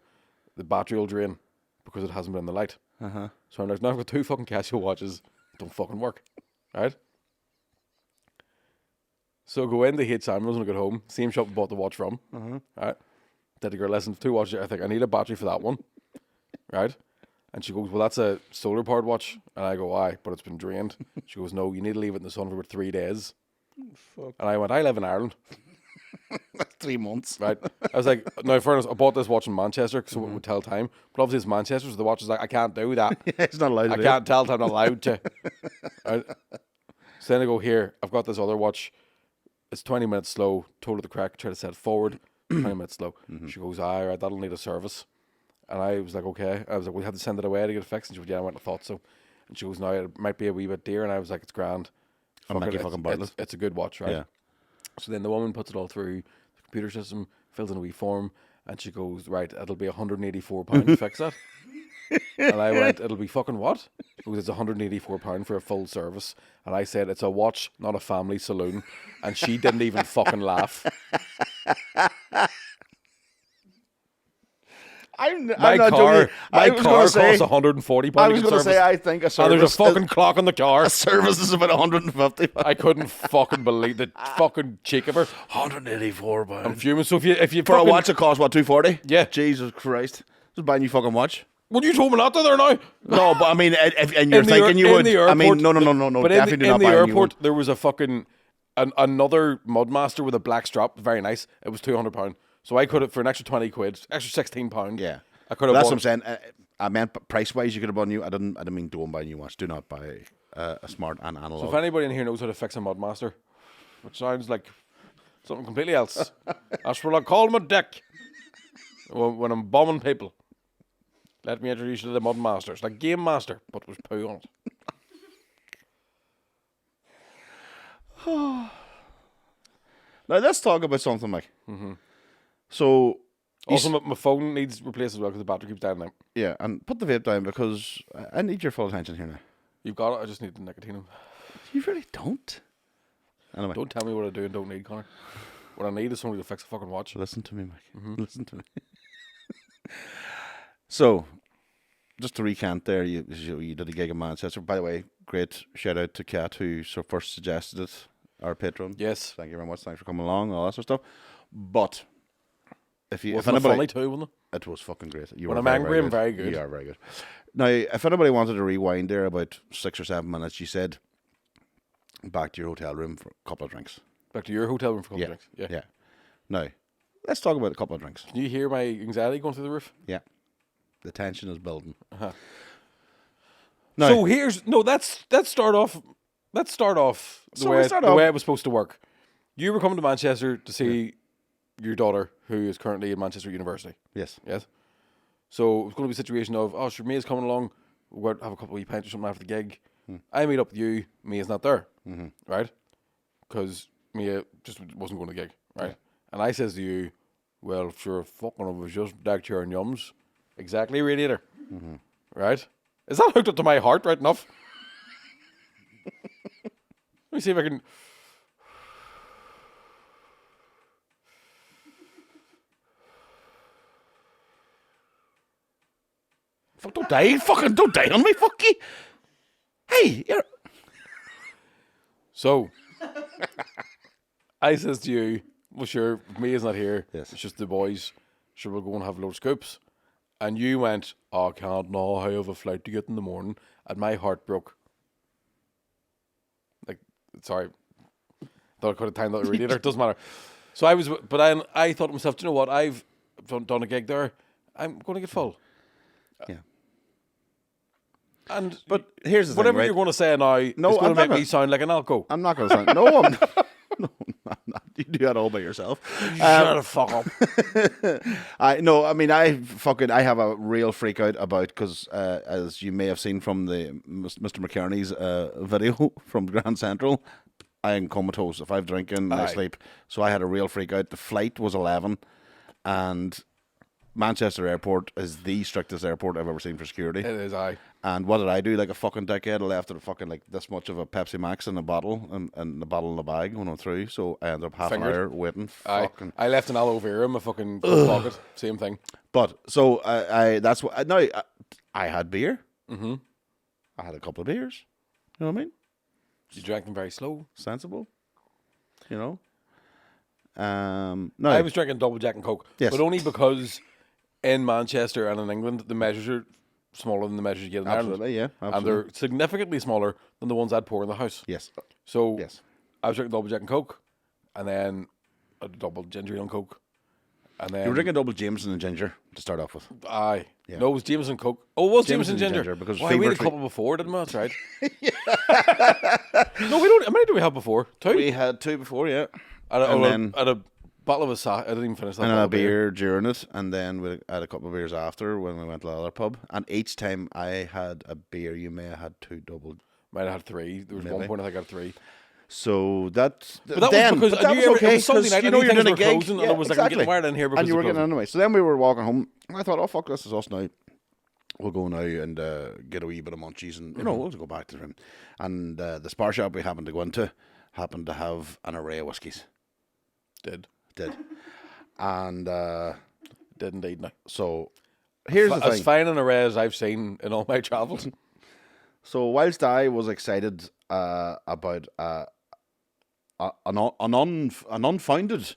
the battery will drain because it hasn't been in the light. So I'm like, now I've got two fucking Casio watches. Don't fucking work, right? So I go in to H. Samuels when I get home. Same shop I bought the watch from. Right? Did the girl, listen, 2 watches. I think I need a battery for that one. Right? And she goes, well, that's a solar powered watch. And I go, why? But it's been drained. She goes, no, you need to leave it in the sun for about 3 days. Fuck. And I went, I live in Ireland. That's 3 months. Right? I was like, no, in fairness, I bought this watch in Manchester so it would tell time. But obviously it's Manchester, so the watch is like, I can't do that. It's not allowed to I do can't tell time, I'm not allowed to. Right? So then I go, here, I've got this other watch. It's 20 minutes slow. Told her the crack, try to set it forward. 20 minutes slow. She goes, all right, that'll need a service. And I was like, okay. I was like, we have to send it away to get it fixed. And she goes, yeah, I went and thought so. And she goes, no, it might be a wee bit dear. And I was like, it's grand. I'm Fuck Mickey it, fucking it's, Bartlett. it's a good watch, right? Yeah. So then the woman puts it all through the computer system, fills in a wee form, and she goes, right, it'll be £184 to fix that. And I went, it'll be fucking what? She goes, it's £184 for a full service. And I said, it's a watch, not a family saloon. And she didn't even fucking laugh. I'm My not car, joking. my I was car gonna costs say, £140 I to was get going to service. say, I think a And service, there's a fucking clock on the car. a service is about 150. I couldn't fucking believe the fucking cheek of her. £184. I'm fuming. So if you For a fucking, watch that costs, what, 240? Yeah. Jesus Christ. Just buying you fucking watch. well, you told me not to there now. No, but I mean, and you're In the thinking you in would. the I mean, airport- no. But Definitely in do not the buy a new one. airport, there was a fucking another Mudmaster with a black strap. Very nice. It was £200. So I could have for an extra 20 quid, extra £16. Yeah. I could have. That's bought what I'm saying. I meant price wise, you could have bought new. I didn't mean don't buy a new watch. Do not buy a smart and analog. So if anybody in here knows how to fix a Mudmaster, which sounds like something completely else, that's what I call him a dick. When I'm bombing people, let me introduce you to the Mudmaster. It's like Game Master, but with poo on it. Now let's talk about something, Mike. So Also, my phone needs replaced as well because the battery keeps dying now. yeah, and put the vape down because I need your full attention here now. You've got it. I just need the nicotine. You really don't. Anyway, Don't tell me what I do and don't need, Connor. What I need is somebody to fix a fucking watch. listen to me, Mike. Listen to me. So, just to recant there, you did a gig in Manchester. By the way, great shout out to Kat who first suggested it, our patron. Yes. Thank you very much. Thanks for coming along, all that sort of stuff. But if Wasn't it funny too, wasn't it? it was fucking great. You When were I'm very, angry, I'm very You good. are very good. Now, if anybody wanted to rewind there about 6 or 7 minutes, you said back to your hotel room for a couple of drinks. Back to your hotel room for a couple of drinks. Yeah. Yeah. Now, let's talk about a couple of drinks. Can you hear my anxiety going through the roof? Yeah. The tension is building. Uh-huh. Now, So let's start off. Let's start off the So way we start the off- way it was supposed to work. You were coming to Manchester to see your daughter, who is currently in Manchester University. Yes. Yes. So it was going to be a situation of, oh, sure, Mia's coming along. We'll have a couple of wee pints or something after the gig. I meet up with you. Mia's not there, right? Because Mia just wasn't going to the gig, right? Yeah. And I says to you, well, sure, fucking it was just deck chair and yums. Exactly, radiator. Right? Is that hooked up to my heart right enough? Let me see if I can... Fuck, don't die. Fucking don't die on me, fuck you. Hey, you're... So, I says to you, well, sure, Mia's not here. Yes. It's just the boys. Sure, we'll go and have a load of scoops. And you went, oh, I can't know. I have a flight to get in the morning. And my heart broke. Like, sorry. Thought I could have timed that radiator. It doesn't matter. So I thought to myself, do you know what? I've done a gig there. I'm going to get full. Yeah. But here's the thing, whatever right? you're going to say now, it's No, going I'm to make not me sound like an alco. I'm not going to sound... No, I'm not. No, I'm not. You do that all by yourself. Shut the fuck up. I have a real freak out about, because as you may have seen from the Mr. McKerney's video from Grand Central, I am comatose. If I'm drinking, I sleep. So I had a real freak out. The flight was 11, and Manchester Airport is the strictest airport I've ever seen for security. It is, aye. And what did I do? Like a fucking dickhead, I left it fucking like this much of a Pepsi Max in a bottle, and the bottle in the bag when I'm through. So I ended up half an hour waiting. Fucking. I left an aloe vera in my fucking pocket. Same thing. But so that's what now I had beer. Mm-hmm. I had a couple of beers. You know what I mean? You drank them very slow. Sensible. You know. No, I was drinking double Jack and Coke, but only because in Manchester and in England the measures are smaller than the measures you get in Ireland. Yeah, absolutely. And they're significantly smaller than the ones I'd pour in the house. Yes. So I was drinking double Jack and Coke, and then a double ginger ale and Coke, and then you were drinking double Jameson and ginger to start off with. Aye. Yeah. No, it was Jameson Coke. Oh, it was Jameson ginger. Because we had a couple before, didn't we? That's right. No, we don't. How many did we have before? 2? We had 2 before, yeah. And a bottle of a I didn't even finish that. And a beer during it, and then we had a couple of beers after when we went to the other pub. And each time I had a beer, you may have had 2 double. Might have had 3. There was one point I think I had 3. So that was because that was okay. It was Sunday night, you're in a gig, closing, and I was like, I'm getting wired in here because and you were getting anyway. So then we were walking home, and I thought, oh fuck, this is us now. We'll go now and get a wee bit of munchies, and we'll go back to the room. And the spar shop we happened to go into happened to have an array of whiskies. Did. And did indeed. Now, so here's the thing: as fine an array as I've seen in all my travels. So whilst I was excited about an unfounded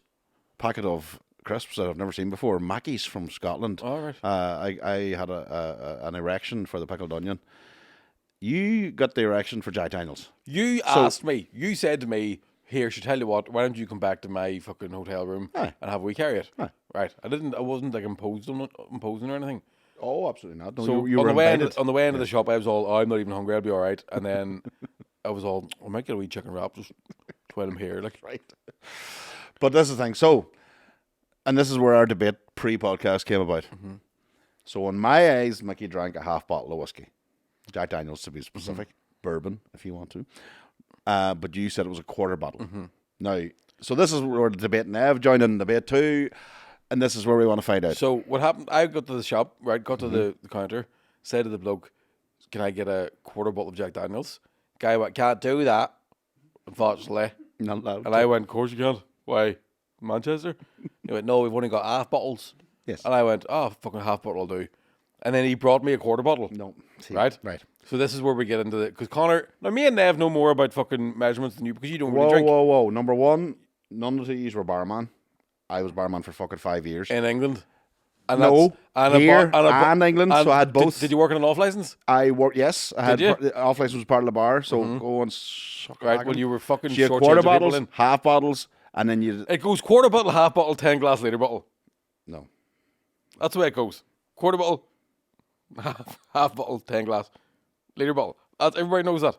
packet of crisps that I've never seen before, Mackey's from Scotland. All right. I had an erection for the pickled onion. You got the erection for Jack Daniels. You asked me. You said to me, "Here, should tell you what. Why don't you come back to my fucking hotel room and have we carry it?" Right. I wasn't like imposing or anything. Oh, absolutely not. No, so you on were the way invited. on the way into the shop, I was all, I'm not even hungry. I'll be all right. And then I was all, I might get a wee chicken wrap. Just twit him here, like right. But this is the thing. So, and this is where our debate pre-podcast came about. Mm-hmm. So, in my eyes, Mickey drank a half bottle of whiskey, Jack Daniels to be specific, bourbon if you want to. But you said it was a quarter bottle. Mm-hmm. Now, so this is where the debate. Nev joined in the debate too. And this is where we want to find out. So what happened, I got to the shop, right, got to the counter, said to the bloke, can I get a quarter bottle of Jack Daniels? Guy went, can't do that, unfortunately. Not allowed. And I went, of course you can. Why? Manchester? He went, no, we've only got half bottles. Yes. And I went, oh, fucking half bottle will do. And then he brought me a quarter bottle. No. See, right? Right. So this is where we get into it. Because Connor, now me and Nev know more about fucking measurements than you because you don't really drink. Whoa. Number one, none of these were barman. I was barman for fucking 5 years. In England? And here and England, so I had both. Did you work on an off license? I worked, yes. I had off license was part of the bar, so go and suck right. Well, you were fucking so you had short quarter bottles, half bottles, and then you. It goes quarter bottle, half bottle, 10 glass, liter bottle. No, that's the way it goes. Quarter bottle, half bottle, 10 glass, liter bottle. Everybody knows that.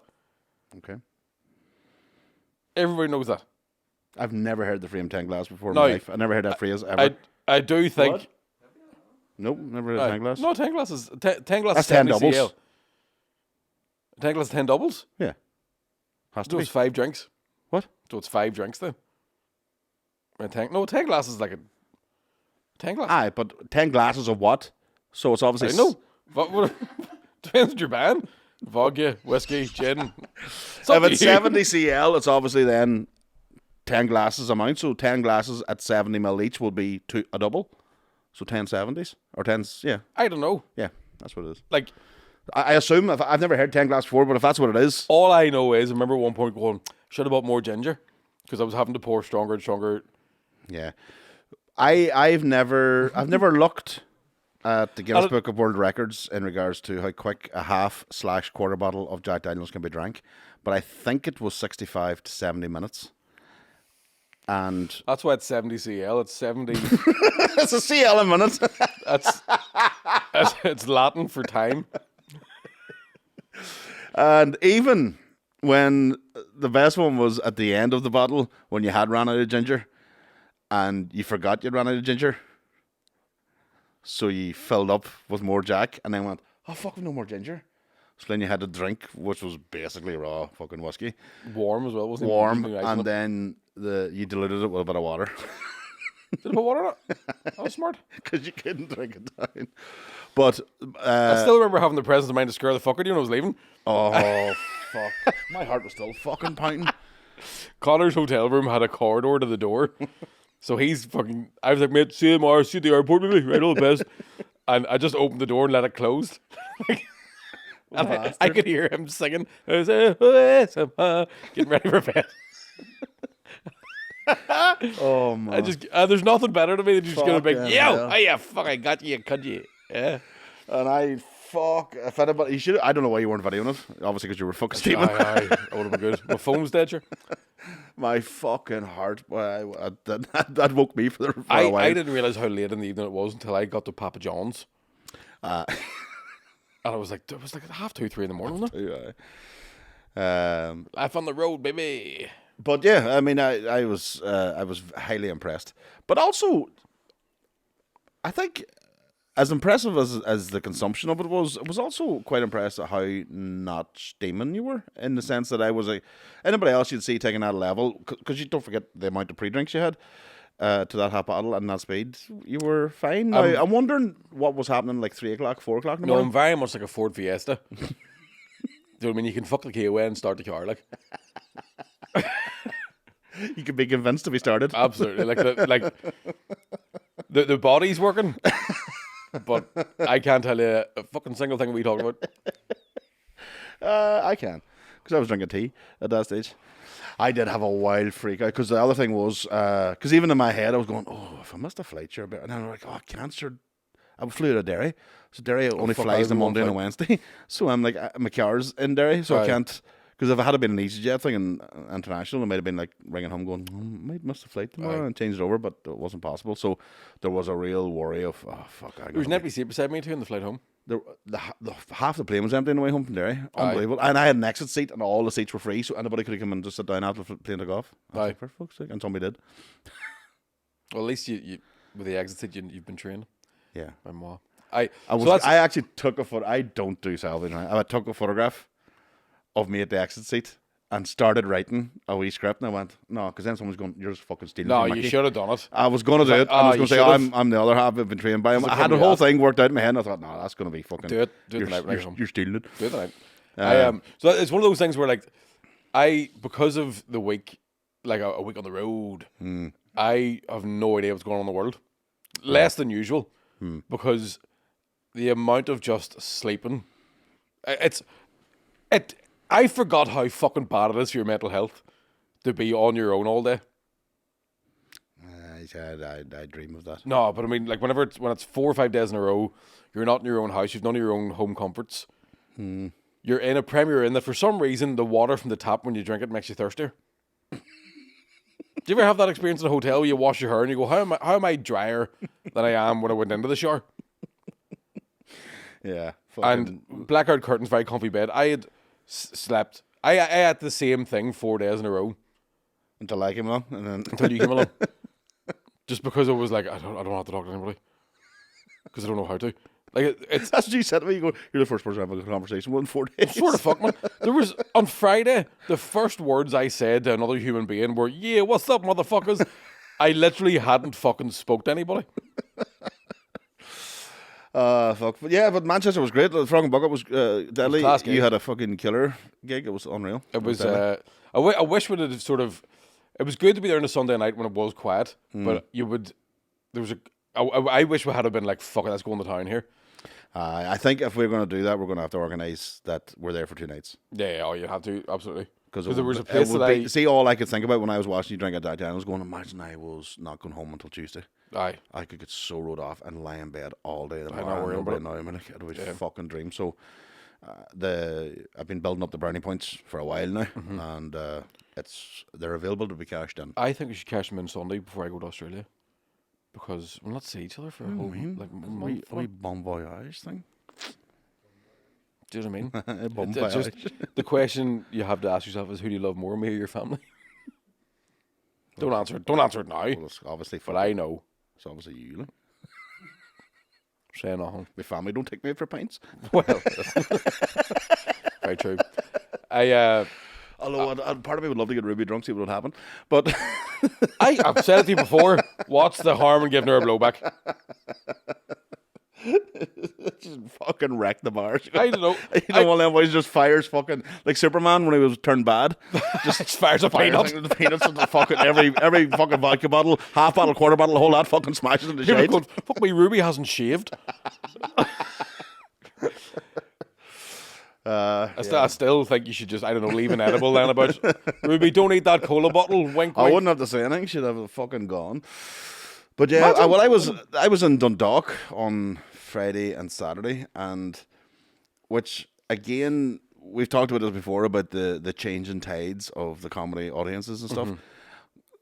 Okay. Everybody knows that. I've never heard the frame 10 glass before in No, my life. I never heard that phrase ever. I do think. What? Nope, never heard of 10 glass. No, 10 glasses. 10 glasses. That's 10 70 doubles. CL. 10 glasses, 10 doubles. Yeah. Has to So be. it's 5 drinks. What? So it's 5 drinks then. And 10 glasses is like a 10 glass. Aye, but 10 glasses of what? So it's obviously... I know. What depends on your band. Vodka, whiskey, gin. If it's 70 CL, it's obviously then 10 glasses amount. So 10 glasses at 70 ml each would be a double. So 10 70s. Or 10s, yeah. I don't know. Yeah, that's what it is. Like, I assume, I've never heard 10 glass before, but if that's what it is... all I know is, I remember at one point going, should have bought more ginger. Because I was having to pour stronger and stronger. Yeah. I've never looked at the Guinness Book of World Records in regards to how quick a half/quarter bottle of Jack Daniels can be drank, but I think it was 65 to 70 minutes. And That's why it's 70 CL. It's 70. it's a CL a minute. That's it's Latin for time. And even when the best one was at the end of the bottle, when you had run out of ginger, and you forgot you'd run out of ginger, so you filled up with more Jack, and then went, oh fuck, no more ginger. So then you had to drink, which was basically raw fucking whiskey, Warm as well, wasn't it? warm, Using ice in and it. then you diluted it with a bit of water Did I put water in it? That was smart. because you couldn't drink it down. But I still remember having the presence of mind to scare the fucker. Do you know I was leaving? oh fuck, my heart was still fucking pounding. Connor's hotel room had a corridor to the door. So he's fucking... I was like, mate, see you tomorrow. See you at the airport with me. Right, all the best. And I just opened the door and let it close. And I could hear him singing. I was, getting ready for bed. Oh my! I just... there's nothing better to me than just going to be, Fucking yo, hell. oh yeah, fuck, I got you, cut you. Yeah. And if anybody, you should. I don't know why you weren't videoing it. Obviously, because you were fucking steaming. Aye, I would have been good. My phone's dead, sure. My fucking heart. That woke me for a while. I didn't realise how late in the evening it was until I got to Papa John's. And I was like, it was like 2:30, 3 in the morning, wasn't it? Yeah. Life on the road, baby. But yeah, I mean, I was highly impressed. But also, I think as impressive as the consumption of it was also quite impressed at how not steaming you were, in the sense that I was anybody else you'd see taking that level, because you don't forget the amount of pre-drinks you had to that half bottle and that speed, you were fine. Now, I'm wondering what was happening like 3 o'clock, 4 o'clock in the No, morning. I'm very much like a Ford Fiesta. Do you know what I mean? You can fuck the key away and start the car, like. You could be convinced to be started. Absolutely. The body's working. But I can't tell you a fucking single thing we talk about. I can, because I was drinking tea at that stage. I did have a wild freak out, because the other thing was, because even in my head I was going, oh, if I missed a flight, sure, and then I'm like, oh, cancer. I flew to Derry, so Derry only fuck, flies I on was Monday and a one Wednesday, so I'm like, my car's in Derry, so I Right. can't. Because if I had been an EasyJet thing and international, I might have been like ringing home going, might miss the flight tomorrow, Right. and change it over, but it wasn't possible. So there was a real worry of, oh fuck, There was an empty seat beside me too on the flight home. the half the plane was empty on the way home from Derry. Unbelievable. And I had an exit seat, and all the seats were free, so anybody could have come and just sit down after the plane took off. I was Aye. like, for fuck's sake, and somebody did. Well, at least you with the exit seat, you've been trained Yeah. by moi. I actually took a photo. I don't do salvage. Right? I took a photograph of me at the exit seat and started writing a wee script, and I went, no, because then someone's going, you're just fucking stealing No, from you Mickey." should have done it. I was going to do it. I was you going to say, should've. I'm the other half. I've been trained by him. Does it I had come the whole out? thing worked out in my head, and I thought, no, that's going to be fucking... Do it You're, tonight when I get home. you're stealing it. Do it tonight. So it's one of those things where, like, because of the week, like a week on the road, I have no idea what's going on in the world. Less than usual, because the amount of just sleeping, I forgot how fucking bad it is for your mental health to be on your own all day. I dream of that. No, but I mean, like, when it's 4 or 5 days in a row, you're not in your own house, you've none of your own home comforts. You're in a Premier Inn that for some reason the water from the tap when you drink it makes you thirstier. Do you ever have that experience in a hotel where you wash your hair and you go, how am I drier than I am when I went into the shower? Yeah. And blackout curtains, very comfy bed. I had slept. I had the same thing 4 days in a row. until I came along, and then until you came along. Just because it was like, I don't have to talk to anybody. Because I don't know how to. Like, it's that's what you said to me. You go, you're the first person to have a conversation with in 4 days. sort of fuck, man. There was, on Friday, the first words I said to another human being were, yeah, what's up, motherfuckers? I literally hadn't fucking spoke to anybody. Fuck. But yeah, but Manchester was great. The Frog and Bucket was deadly. class gig. You had a fucking killer gig. It was unreal. It was, deadly. I wish we'd have sort of, it was good to be there on a Sunday night when it was quiet, but I wish we had been like, fuck it, let's go on the town here. I think if we're going to do that, we're going to have to organise that we're there for 2 nights. Yeah, oh, you have to, absolutely. Because there was a place that see, all I could think about when I was watching you drink at that time, I was going, imagine I was not going home until Tuesday. Aye. I could get so rode off and lie in bed all day. I know, worrying about it. Now, I mean, like, it was a fucking dream. So, I've been building up the brownie points for a while now, and they're available to be cashed in. I think we should cash them in Sunday before I go to Australia. Because we'll not see each other for a whole month. A bon voyage thing. Do you know what I mean? Bon It's just, voyage. the question you have to ask yourself is, who do you love more, me or your family? Don't answer it. Don't answer it now. Well, it's obviously, But I know. it's obviously you. Like. Say nothing. My family don't take me out for pints. Well, very true. Although part of me would love to get Ruby drunk, see what would happen. But I've said it to you before. What's the harm in giving her a blowback? just fucking wreck the bars. I don't know. You know, one of them boys just fires fucking like Superman when he was turned bad. Just fires a Fires peanut. the peanuts and the fucking every fucking vodka bottle, half bottle, quarter bottle, the whole lot fucking smashes into People shade. going, fuck me, Ruby hasn't shaved. I still think you should just, I don't know, leave an edible then about Ruby, don't eat that cola bottle. Wink, I wink. wouldn't have to say anything. She'd have fucking gone. But yeah, I was in Dundalk on Friday and Saturday, and which again we've talked about this before about the changing tides of the comedy audiences and stuff.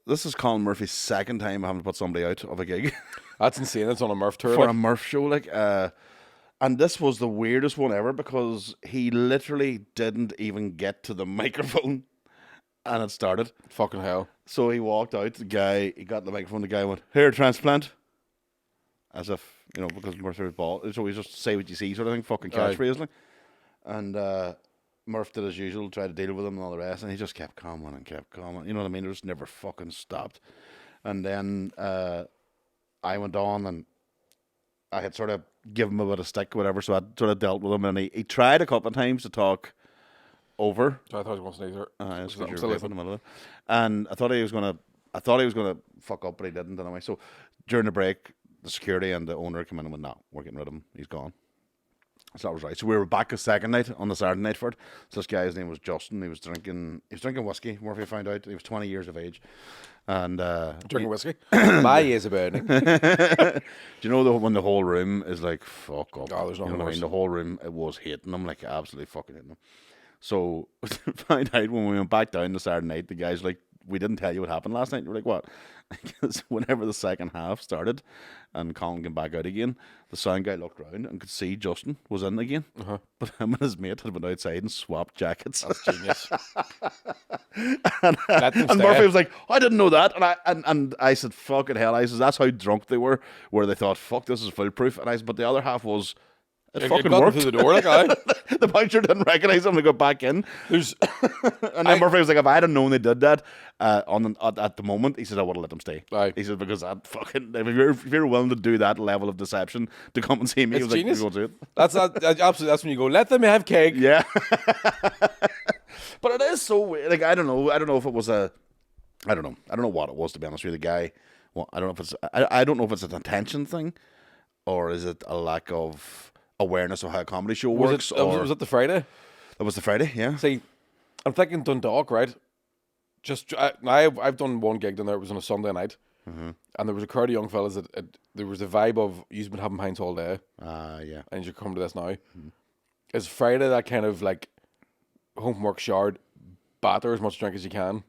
This is Colin Murphy's second time having to put somebody out of a gig That's insane. It's on a Murph tour. for like. a Murph show, like. And this was the weirdest one ever because he literally didn't even get to the microphone, and it started. Fucking hell. So he walked out. He got the microphone. The guy went, "Hair transplant," as if because Murph was bald. So he just say what you see sort of thing, fucking catchphrase, like. And Murph did as usual, tried to deal with him and all the rest, and he just kept coming and kept coming. You know what I mean? It just never fucking stopped. And then I went on, and I had sort of given him a bit of stick, whatever. So I sort of dealt with him, and he tried a couple of times to talk over. So I thought he was going to sneeze there. It's 'cause I'm you were still vaping in listening. the middle of it. And I thought he was gonna fuck up, but he didn't anyway. So during the break, the security and the owner came in and went, "No, we're getting rid of him. He's gone." So that was right. So we were back a second night on the Saturday night for it. So this guy's name was Justin. He was drinking whiskey. Murphy found out he was 20 years of age, and Drinking whiskey. My ears are burning. do you know when the whole room is like fuck up? Oh, there's nothing you know what I worse. mean? The whole room, it was hating them, like absolutely fucking hating them. So find out when we went back down the Saturday night, the guys like, "We didn't tell you what happened last night." We're like, "What?" Because whenever the second half started and Colin came back out again, the sound guy looked round and could see Justin was in again. But him and his mate had been outside and swapped jackets. That's genius. and Let them and stay. Murphy was like, "I didn't know that," and I said, "Fucking hell!" I said, "That's how drunk they were, where they thought, fuck, this is foolproof." And I said, but the other half was, it It fucking got worked. through the door, like, aye. The bouncer didn't recognise him. They got back in, There's, and then Murphy was like, "If I had known they did that at the moment," he said, "I would have let them stay." Aye. He said, "Because that fucking if you're willing to do that level of deception to come and see me," he It's was genius. like, "We'll do it." that's absolutely, that's when you go, let them have cake. Yeah. But it is so weird. Like, I don't know if it was I don't know what it was, to be honest with you. The guy, well, I don't know if it's I don't know if it's an attention thing, or is it a lack of awareness of how a comedy show works. Was it the Friday? It was the Friday, yeah. See, I'm thinking Dundalk, right? I've done one gig down there. It was on a Sunday night, and there was a crowd of young fellas. There was a vibe of you've been having pints all day, Yeah. and you come to this now. Is Friday that kind of like home from work showered, batter as much drink as you can?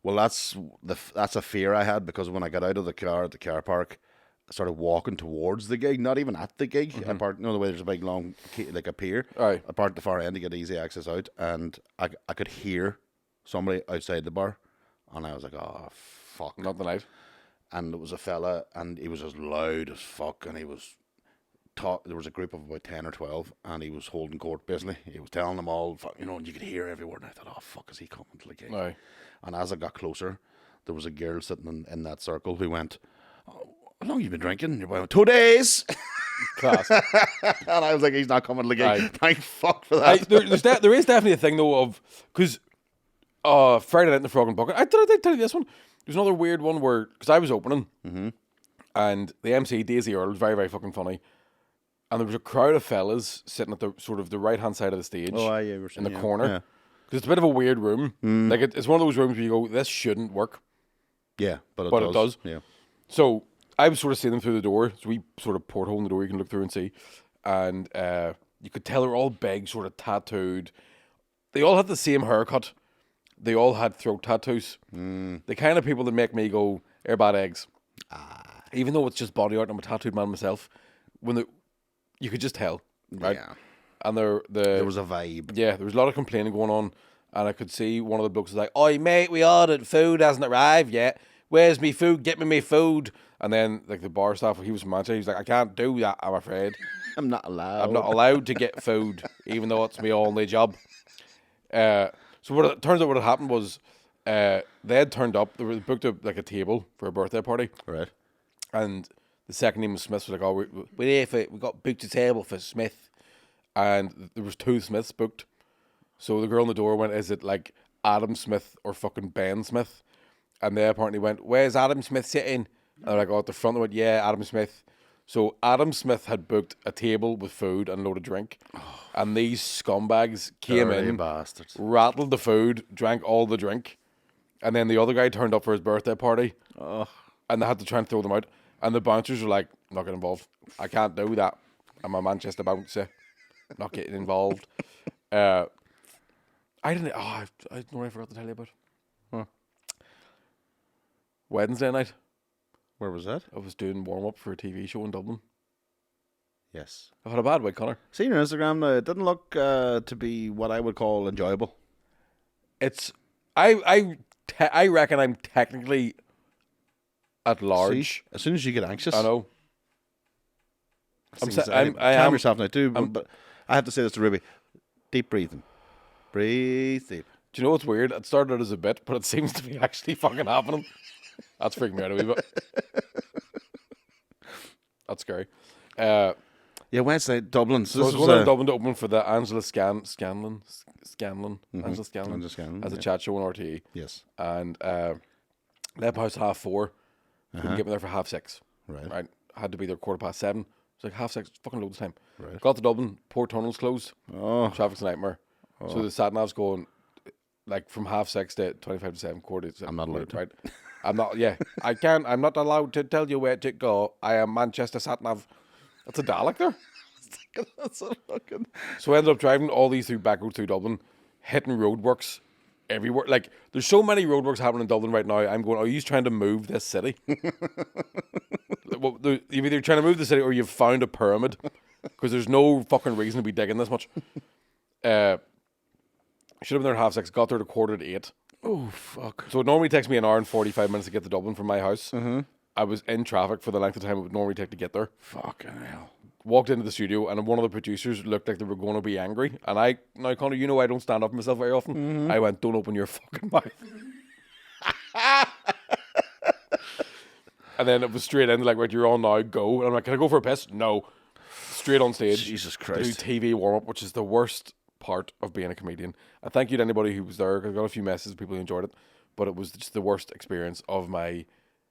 Well, that's a fear I had, because when I got out of the car at the car park, I started walking towards the gig, not even at the gig. Apart, the way there's a big long like a pier, Aye. apart the far end to get easy access out, and I could hear somebody outside the bar, And I was like, oh, fuck. Not the night. And it was a fella, and he was as loud as fuck, and he was there was a group of about 10 or 12, and he was holding court, basically. He was telling them all, you know, and you could hear every word, and I thought, oh, fuck, is he coming to the gig? Aye. And as I got closer, there was a girl sitting in that circle who went, oh, how long have you been drinking? You're going, 2 days. Class. And I was like, he's not coming to the gig. Aye. Thank fuck for that. There is definitely a thing, though, of... Because Friday Night in the Frog and Bucket... I did tell you this one. There's another weird one where... Because I was opening, and the MC, Daisy Earle, was very, very fucking funny. And there was a crowd of fellas sitting at the sort of the right-hand side of the stage. Oh, yeah, we're in the saying, corner. Yeah. Because it's a bit of a weird room. Like, it's one of those rooms where you go, this shouldn't work. Yeah, but It does. Yeah. So I was sort of seeing them through the door. So we sort of porthole in the door you can look through and see. And you could tell they're all big, sort of tattooed. They all had the same haircut. They all had throat tattoos. The kind of people that make me go, they're bad eggs. Even though it's just body art, I'm a tattooed man myself. You could just tell, right? Yeah. And There was a vibe. yeah, there was a lot of complaining going on, and I could see one of the blokes was like, "Oi, mate, we ordered food, hasn't arrived yet. Where's me food? Get me food." And then, like, the bar staff, he was from Manchester, he was like, "I can't do that, I'm afraid. I'm not allowed. I'm not allowed to get food, even though it's my only job." So it turns out what had happened was they had turned up, they booked a table for a birthday party, Right. and the second name was Smith. Was like, "Oh, we're here for, we got booked a table for Smith," and there was 2 Smiths booked. So the girl on the door went, "Is it like Adam Smith or fucking Ben Smith?" And they apparently went, "Where's Adam Smith sitting?" And they're like, "Oh, at the front." They went, "Yeah, Adam Smith." So Adam Smith had booked a table with food and a load of drink, and these scumbags came Dirty in, bastards. rattled the food, drank all the drink, and then the other guy turned up for his birthday party, and they had to try and throw them out. And the bouncers were like, "Not getting involved. I can't do that. I'm a Manchester bouncer. Not getting involved." I didn't. I know what I forgot to tell you about. Huh. Wednesday night, Where was that? I was doing warm up for a TV show in Dublin. Yes. I've had a bad week, Connor. Seeing your Instagram now, it didn't look to be what I would call enjoyable. It's I reckon I'm technically at large. See? As soon as you get anxious, I know. I I calm am yourself now too. But I have to say this to Ruby: deep breathing, breathe deep. Do you know what's weird? It started out as a bit, but it seems to be actually fucking happening. That's freaking me out a wee bit. That's scary. Yeah, Wednesday, Dublin. So So I this was was going to Dublin to open for the Angela Scanlon, Angela Angela Scanlon, Scanlon, as a yeah. chat show on RTE. Yes, And left house 4:30. Couldn't get me there for 6:30. right. Right, had to be there 7:15. It's like 6:30. Fucking loads of time. Right. Got to Dublin. Port tunnel's closed. Oh, Traffic's a nightmare. So the sat nav's going like from 6:30 to 25 to 7, quarter to 7. I'm not allowed to. Right. I'm not. Yeah, I can't. I'm not allowed to tell you where to go. I am Manchester sat nav. That's a Dalek there. that's a fucking. So I ended up driving all these through back roads through Dublin, hitting roadworks everywhere. Like, there's so many roadworks happening in Dublin right now. I'm going, are you trying to move this city? Well, you're either trying to move the city or you've found a pyramid, because there's no fucking reason to be digging this much. Should have been there at 6:30. Got there at 7:45. Oh fuck. So it normally takes me an hour and 45 minutes to get to Dublin from my house. I was in traffic for the length of time it would normally take to get there. Fucking hell. Walked into the studio, and one of the producers looked like they were going to be angry. And now, Connor, you know I don't stand up for myself very often. I went, "Don't open your fucking mouth." And then it was straight in, like, "Right, you're on now, go." And I'm like, "Can I go for a piss?" No. Straight on stage. Jesus Do Christ. TV warm up, which is the worst part of being a comedian. And thank you to anybody who was there. I got a few messages of people who enjoyed it, but it was just the worst experience of my.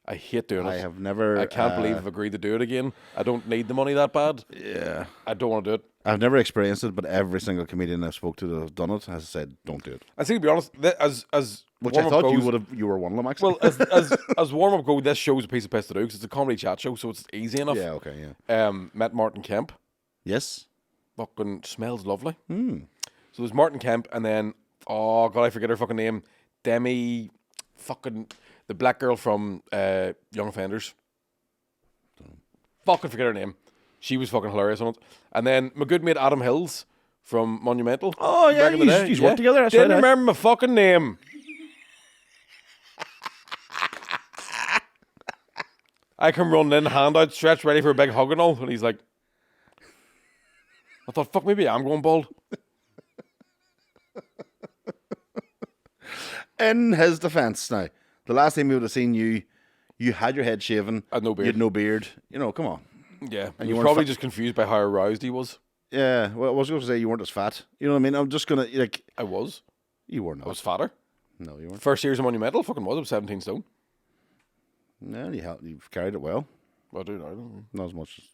I hate doing it. I have never. I can't believe I've agreed to do it again. I don't need the money that bad. Yeah. I don't want to do it. I've never experienced it, but every single comedian I've spoke to that has done it has said, "Don't do it." And see, to be honest, as Which I warm-up thought goes, you were one of them actually. Well, as warm up go, this show's a piece of piss to do because it's a comedy chat show, so it's easy enough. yeah. Okay. Yeah. Met Martin Kemp. Yes. Fucking smells lovely. Hmm. So there's Martin Kemp, and then oh god, I forget her fucking name. Demi, fucking the black girl from Young Offenders. Fucking forget her name. She was fucking hilarious on it. And then my good mate Adam Hills from Monumental. Oh yeah, back in the day. he's worked together. That's Didn't right. remember my fucking name. I come running in, hand outstretched, ready for a big hug and all, and he's like, I thought, fuck, maybe I'm going bald. In his defence, now, the last time we would have seen you, you had your head shaven. I had no beard. You had no beard. You know, come on. Yeah, And he you was weren't probably just confused by how aroused he was. Yeah, well, I was going to say you weren't as fat. You know what I mean? I'm just going to, like, I was. you were not. I was fatter. No, you weren't. First year's a monumental, fucking was. I was 17 stone. No, you've carried it well. Well, dude, I don't. Not as much as...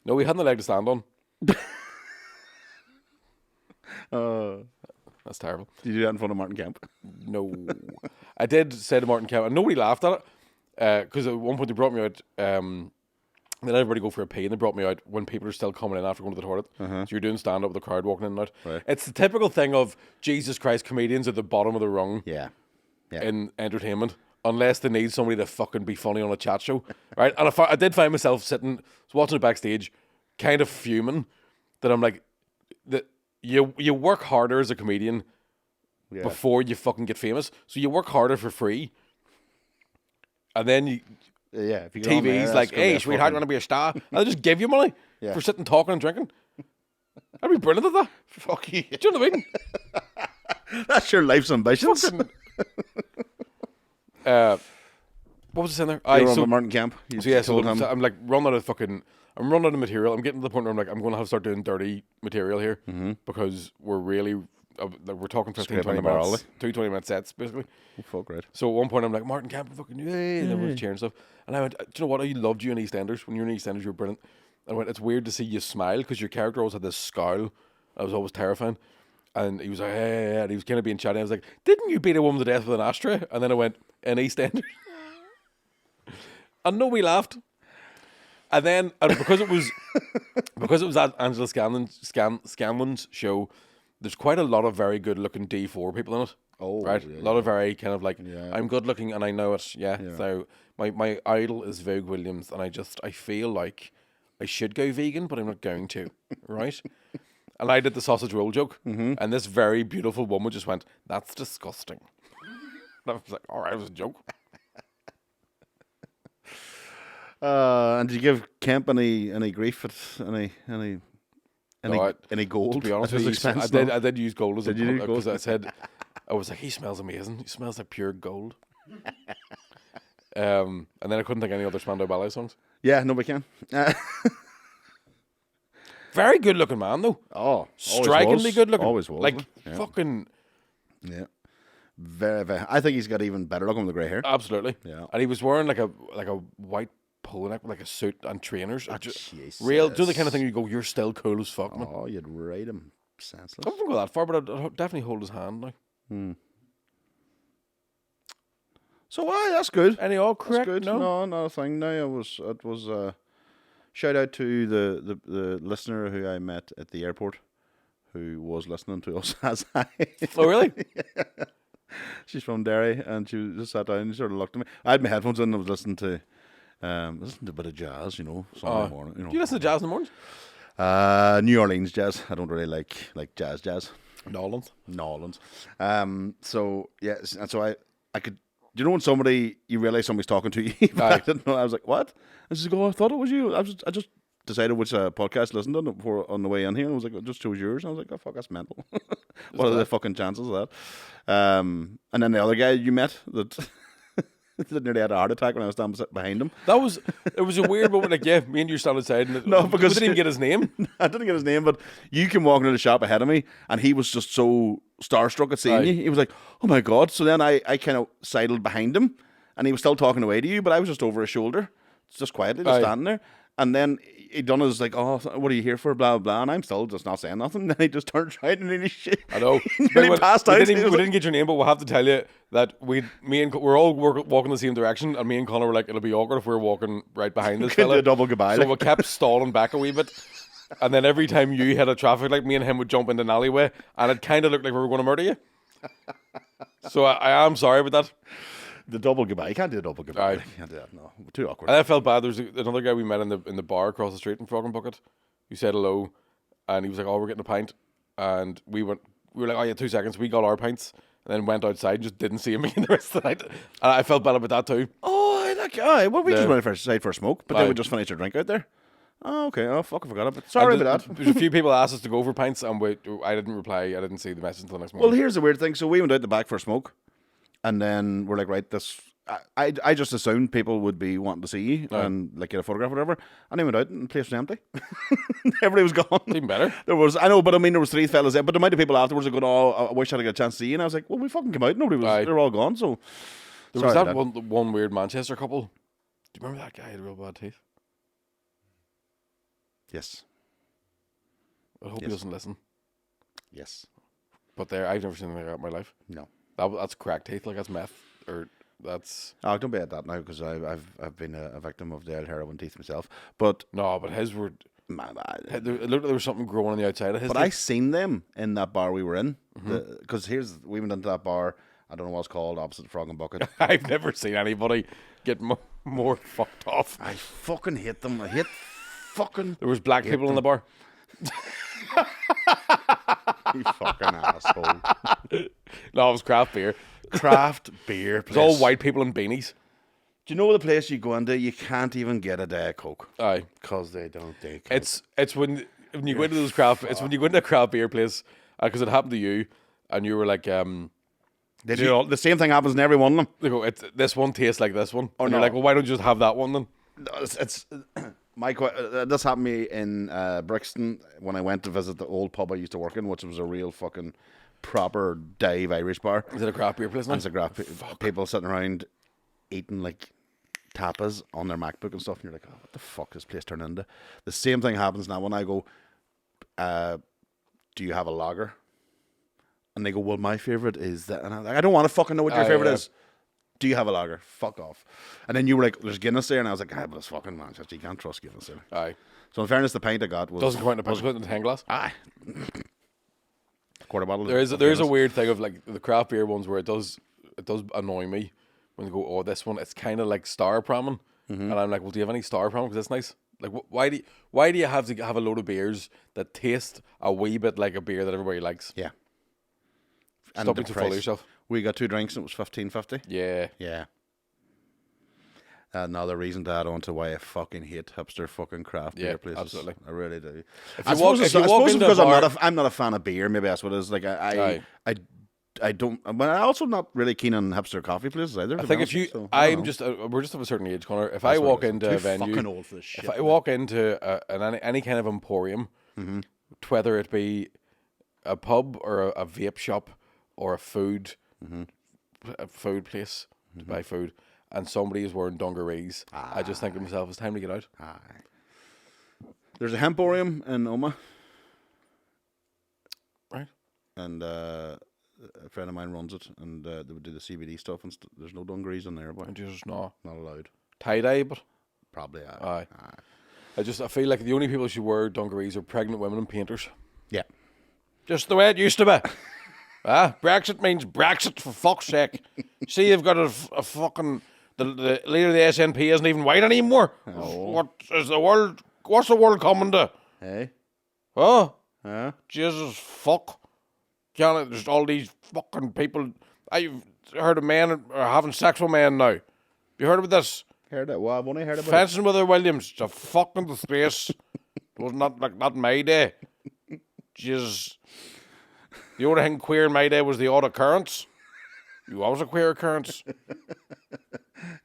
No, we hadn't a leg to stand on. That's terrible. Did you do that in front of Martin Kemp? No. I did say to Martin Kemp, and nobody laughed at it, because at one point they brought me out, then everybody go for a pee, and they brought me out when people are still coming in after going to the toilet. So you're doing stand-up with the crowd walking in and out. Right. It's the typical thing of, Jesus Christ, comedians at the bottom of the rung Yeah. in entertainment, unless they need somebody to fucking be funny on a chat show, right? And I did find myself sitting, watching it backstage, kind of fuming, that I'm like, that you work harder as a comedian before you fucking get famous. So you work harder for free, and then you, Yeah, if you get on there, TV's that's like, gonna be hey, a sweetheart, you fucking- want to be a star? And they'll just give you money for sitting, talking, and drinking. I'd be brilliant at that. Fuck you. Do you know what I mean? That's your life's ambitions. Fucking- what was I saying there? You were on with Martin Kemp. You So yeah, told him. I'm like running out of I'm running out of material. I'm getting to the point where I'm like, I'm going to have to start doing dirty material here because we're really, we're talking 15, Scraping 20 the barrel, minutes, 2 20-minute sets basically. Oh, fuck, right. So at one point I'm like, Martin Kemp, fucking yay, and everyone's cheering and stuff. And I went, do you know what? I loved you in EastEnders. When you were in EastEnders, you were brilliant. And I went, it's weird to see you smile because your character always had this scowl. I was always terrifying. And he was like, hey, and he was kind of being chatty. I was like, didn't you beat a woman to death with an ashtray? And then I went, in EastEnders. And nobody laughed. And then, and because it was at Angela Scanlon's show, there's quite a lot of very good looking D4 people in it. Oh, right, yeah, a lot of very kind of like, Yeah. I'm good looking and I know it. Yeah. So my idol is Vogue Williams, and I feel like I should go vegan, but I'm not going to. Right. And I did the sausage roll joke, and this very beautiful woman just went, "That's disgusting." And I was like, "All right, it was a joke." And did you give Kemp any grief at any gold? To be honest at his with you, expense? I did use gold as Did you use gold? because I said, I was like, he smells amazing. He smells like pure gold. And then I couldn't think of any other Spandau Ballet songs. Yeah, nobody can. Very good looking man though. Oh, Strikingly good looking. Always was. Like yeah. fucking Yeah. Very, very. I think he's got even better looking with the grey hair. absolutely. Yeah. And he was wearing like a white polo neck with like a suit and trainers. Jesus. Real, do the kind of thing you go, you're still cool as fuck, man. Oh, you'd ride him senseless. I wouldn't go that far, but I'd definitely hold his hand now. So, that's good. Any all That's correct? good. No. Not a thing. No, it was. Shout out to the listener who I met at the airport, who was listening to us as I. Oh really? She's from Derry, and she just sat down and sort of looked at me. I had my headphones in and I was listening to a bit of jazz, Sunday morning. Do you listen to jazz in the mornings? New Orleans jazz. I don't really like jazz. Nolans. Nolans. So yes, and so I could. Do you know when you realize somebody's talking to you? But I didn't know. I was like, what? And she's like, oh, I thought it was you. I just decided which podcast to listen to on the way in here, and I was like, I just chose yours. And I was like, oh fuck, that's mental. What are the fucking chances of that? And then the other guy you met that nearly had a heart attack when I was standing behind him. It was a weird moment. Like, yeah, me and you stand outside. And No, because- we didn't even get his name. I didn't get his name, but you came walking into the shop ahead of me, and he was just so starstruck at seeing Aye. you. He was like, oh my God. So then I kind of sidled behind him, and he was still talking away to you, but I was just over his shoulder, just quietly, just Aye. standing there. And then he done his like, oh, what are you here for, blah, blah, blah. And I'm still just not saying nothing. Then he just turned right and he I know. nearly passed out. We He was didn't get your name, but we'll have to tell you that we're all walking the same direction, and me and Connor were like, it'll be awkward if we were walking right behind this Couldn't do fella. a double goodbye, So like. we kept stalling back a wee bit. And then every time you hit a traffic light, me and him would jump into an alleyway, and it kind of looked like we were going to murder you. So I am sorry about that. The double goodbye. You can't do a double goodbye. Aye. You can't do that. No, too awkward. And I felt bad. There was another guy we met in the bar across the street from Frog and Bucket who said hello, and he was like, "Oh, we're getting a pint," and we were like, "Oh yeah, 2 seconds." We got our pints, and then went outside and just didn't see him again the rest of the night. And I felt bad about that too. Oh, well, we just The- went outside for a smoke, but then Aye. we just finished our drink out there. Oh, okay. Oh, fuck, I forgot about it. Sorry And about that. There's a few people asked us to go for pints, and I didn't reply. I didn't see the message until the next Well, morning. here's the weird thing. So we went out the back for a smoke, and then we're like, right, this. I just assumed people would be wanting to see you and like get a photograph or whatever. And I went out and the place was empty. Everybody was gone. Even better. There was, I know, but I mean, there was 3 fellas there. But the amount of people afterwards are going, oh, I wish I'd get a chance to see you. And I was like, well, we fucking came out. Nobody was. Aye. They're all gone. So There sorry was about that one weird Manchester couple. Do you remember that guy who had real bad teeth? Yes. I hope he Yes. doesn't listen. Yes. But I've never seen anything like that in my life. No. That's crack teeth, like that's meth, or that's Oh, don't be at that now because I've been a victim of the old heroin teeth myself. But no. But his were. man, It looked like there was something growing on the outside of his. But teeth. I seen them in that bar we were in. Mm-hmm. Because we went into that bar. I don't know what it's called, opposite the Frog and Bucket. I've never seen anybody get more fucked off. I fucking hate them. I hate fucking There was black people in the bar. you fucking asshole. No, it was craft beer. Craft beer It place. was all white people and beanies. Do you know the place you go into? You can't even get a day of Coke Aye. because they don't take Coke. It's when you go into those craft. It's when you go into a craft beer place because it happened to you, and you were like, They do all, the same thing happens in every one of them. they go, this one tastes like this one. And no. you're like, well, why don't you just have that one then? No, it's this happened to me in Brixton when I went to visit the old pub I used to work in, which was a real fucking proper dive Irish bar. Is it a craft beer place now? And it's a graph people sitting around eating like tapas on their MacBook and stuff, and you're like, oh, what the fuck this place turned into? The same thing happens now when I go, do you have a lager? And they go, well, my favorite is that. And I'm like, I don't want to fucking know what your Aye, favorite yeah. is. Do you have a lager? Fuck off. And then you were like, there's Guinness there. And I was like, but it's fucking Manchester. You can't trust Guinness there. Aye. So in fairness, the pint I got was... Doesn't come out in a doesn't come out in a 10 glass. Aye. Quarter bottle. There is of a Guinness. weird thing of like the craft beer ones where it does annoy me when they go, oh, this one, it's kind of like Star Pramen. And I'm like, well, do you have any Star Pramen? Because that's nice. Like, why do you have to have a load of beers that taste a wee bit like a beer that everybody likes? Yeah. Stop the being too full of price. yourself. We got 2 drinks and it was $15.50. Yeah. Yeah. Another reason to add on to why I fucking hate hipster fucking craft Yeah, beer places. absolutely. I really do. If I you walk- suppose it's, if you I walk suppose it's into a because bar- I'm not a fan of beer. Maybe that's what it is. Like I don't. But I'm also not really keen on hipster coffee places either. I think if you, we're just of a certain age, Connor. If I walk into a venue, fucking old for this shit. if I walk into any kind of emporium, whether it be a pub or a vape shop or a food place to buy food, and somebody is wearing dungarees, I just think to myself, it's time to get out. There's a hemporium in Oma, Right. and a friend of mine runs it, and they would do the CBD stuff, and there's no dungarees in there, but And just no not allowed. tie dye, but Probably. aye. I feel like the only people who should wear dungarees are pregnant women and painters. Yeah. Just the way it used to be. Brexit means Brexit, for fuck's sake. See, you've got a fucking... The leader of the SNP isn't even white anymore. What's the world coming to? Hey. Oh, Huh? Jesus, fuck. Can't just all these fucking people... I've heard of men are having sex with men now. You heard about this? Heard it? Well, I've only heard about it. Fencing with her Williams. It's a fucking disgrace. It was not my day. Jesus. The only thing queer in my day was the odd occurrence. You always a queer occurrence.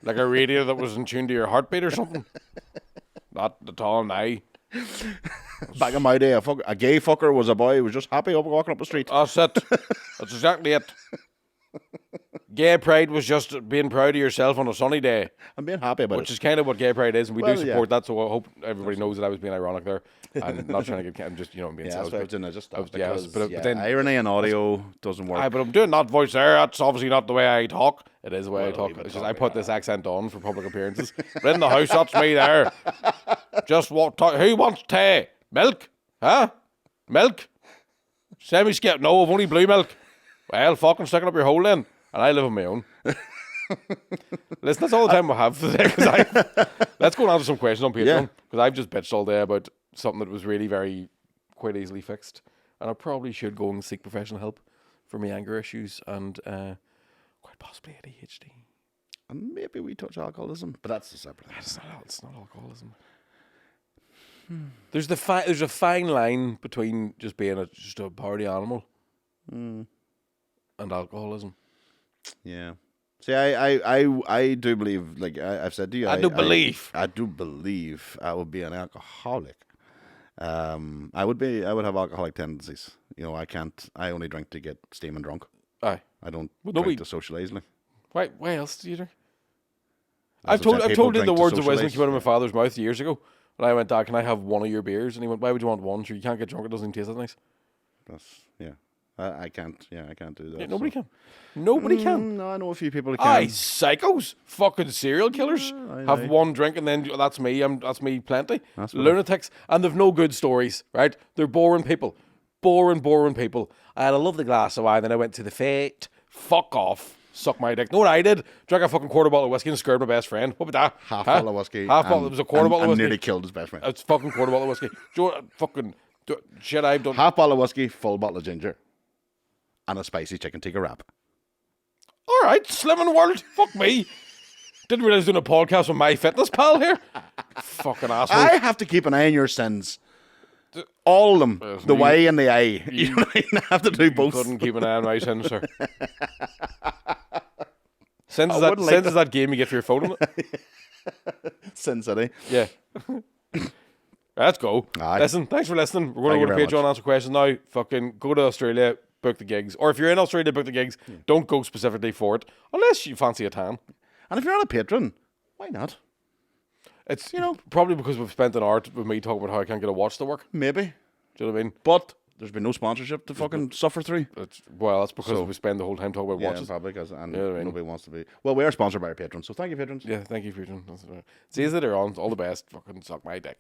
Like a radio that was in tune to your heartbeat or something. Not at all now. Back in my day, a gay fucker was a boy who was just happy walking up the street. That's it. That's exactly it. Gay pride was just being proud of yourself on a sunny day, I'm being happy about which it. is kind of what gay pride is, and we Well, do yeah. support that. So I hope everybody knows that I was being ironic there, and not trying to get. I'm just being Yeah, selfish. that's why I didn't just stop yeah, because but then irony in audio doesn't work. Aye, but I'm doing that voice there. That's obviously not the way I talk. It is the way I talk. we've been It's just I talking put this accent on for public appearances. But in the house, that's me there. Just what? Who wants tea? Milk? Huh? Milk? Semi-skip? No, I've only blue milk. Well, fucking stick it up your hole then. And I live on my own. Listen, that's all the time we have today. Let's go on to some questions on Yeah. Patreon. Because I've just bitched all day about something that was really quite easily fixed. And I probably should go and seek professional help for my anger issues and quite possibly ADHD. And maybe we touch alcoholism, but that's a separate thing. It's not alcoholism. There's a fine line between just being just a party animal and alcoholism. Yeah. See, I do believe, like I've said to you, I do believe I would be an alcoholic. I would have alcoholic tendencies. You know, I only drink to get steaming drunk. Aye. I don't Well, drink to socialise. Like. Why else do you drink? As I've told you drink the to words of wisdom socialise. came out of my father's mouth years ago. When I went, Dad, can I have one of your beers? And he went, why would you want one? Sure, you can't get drunk. It doesn't even taste that nice. I can't. Yeah, I can't do that. Yeah, nobody can. Nobody can. No, I know a few people who can. Aye, psychos, fucking serial killers have one drink and then that's me. That's me plenty. That's what Lunatics, and they've no good stories, right? They're boring people, boring people. I had a lovely glass of wine, then I went to the fete. Fuck off, suck my dick. Know what I did? Drank a fucking quarter bottle of whiskey and scared my best friend. What about that? Half bottle of whiskey. Half bottle. It was a quarter bottle of and whiskey. nearly killed his best friend. It's fucking quarter bottle of whiskey. Do you know what fucking shit I've done? Half bottle of whiskey, full bottle of ginger, and a spicy chicken tikka wrap. All right, Slim in the World. Fuck me. Didn't realize doing a podcast with my fitness pal here. Fucking asshole. I have to keep an eye on your sins. All of them. The Y and the I. You know what I mean? I have to do both. Couldn't keep an eye on my sins, sir. Sins is I wouldn't like that game you get for your phone, isn't it? Sin City. Yeah. Let's go. Aye. Listen, thanks for listening. We're going to go to Thank you Patreon very answer questions now. Fucking go to Australia, book the gigs. Or if you're in Australia, book the gigs. Don't go specifically for it. Unless you fancy a tan. And if you're not a patron, why not? It's, probably because we've spent an hour with me talking about how I can't get a watch to work. Maybe. Do you know what I mean? But there's been no sponsorship to fucking suffer through. That's because we spend the whole time talking about Yeah, watches. probably because what I mean? nobody wants to be. Well, we are sponsored by our patrons, so thank you, patrons. Yeah, thank you, Patreon. See you later on. All the best. Fucking suck my dick.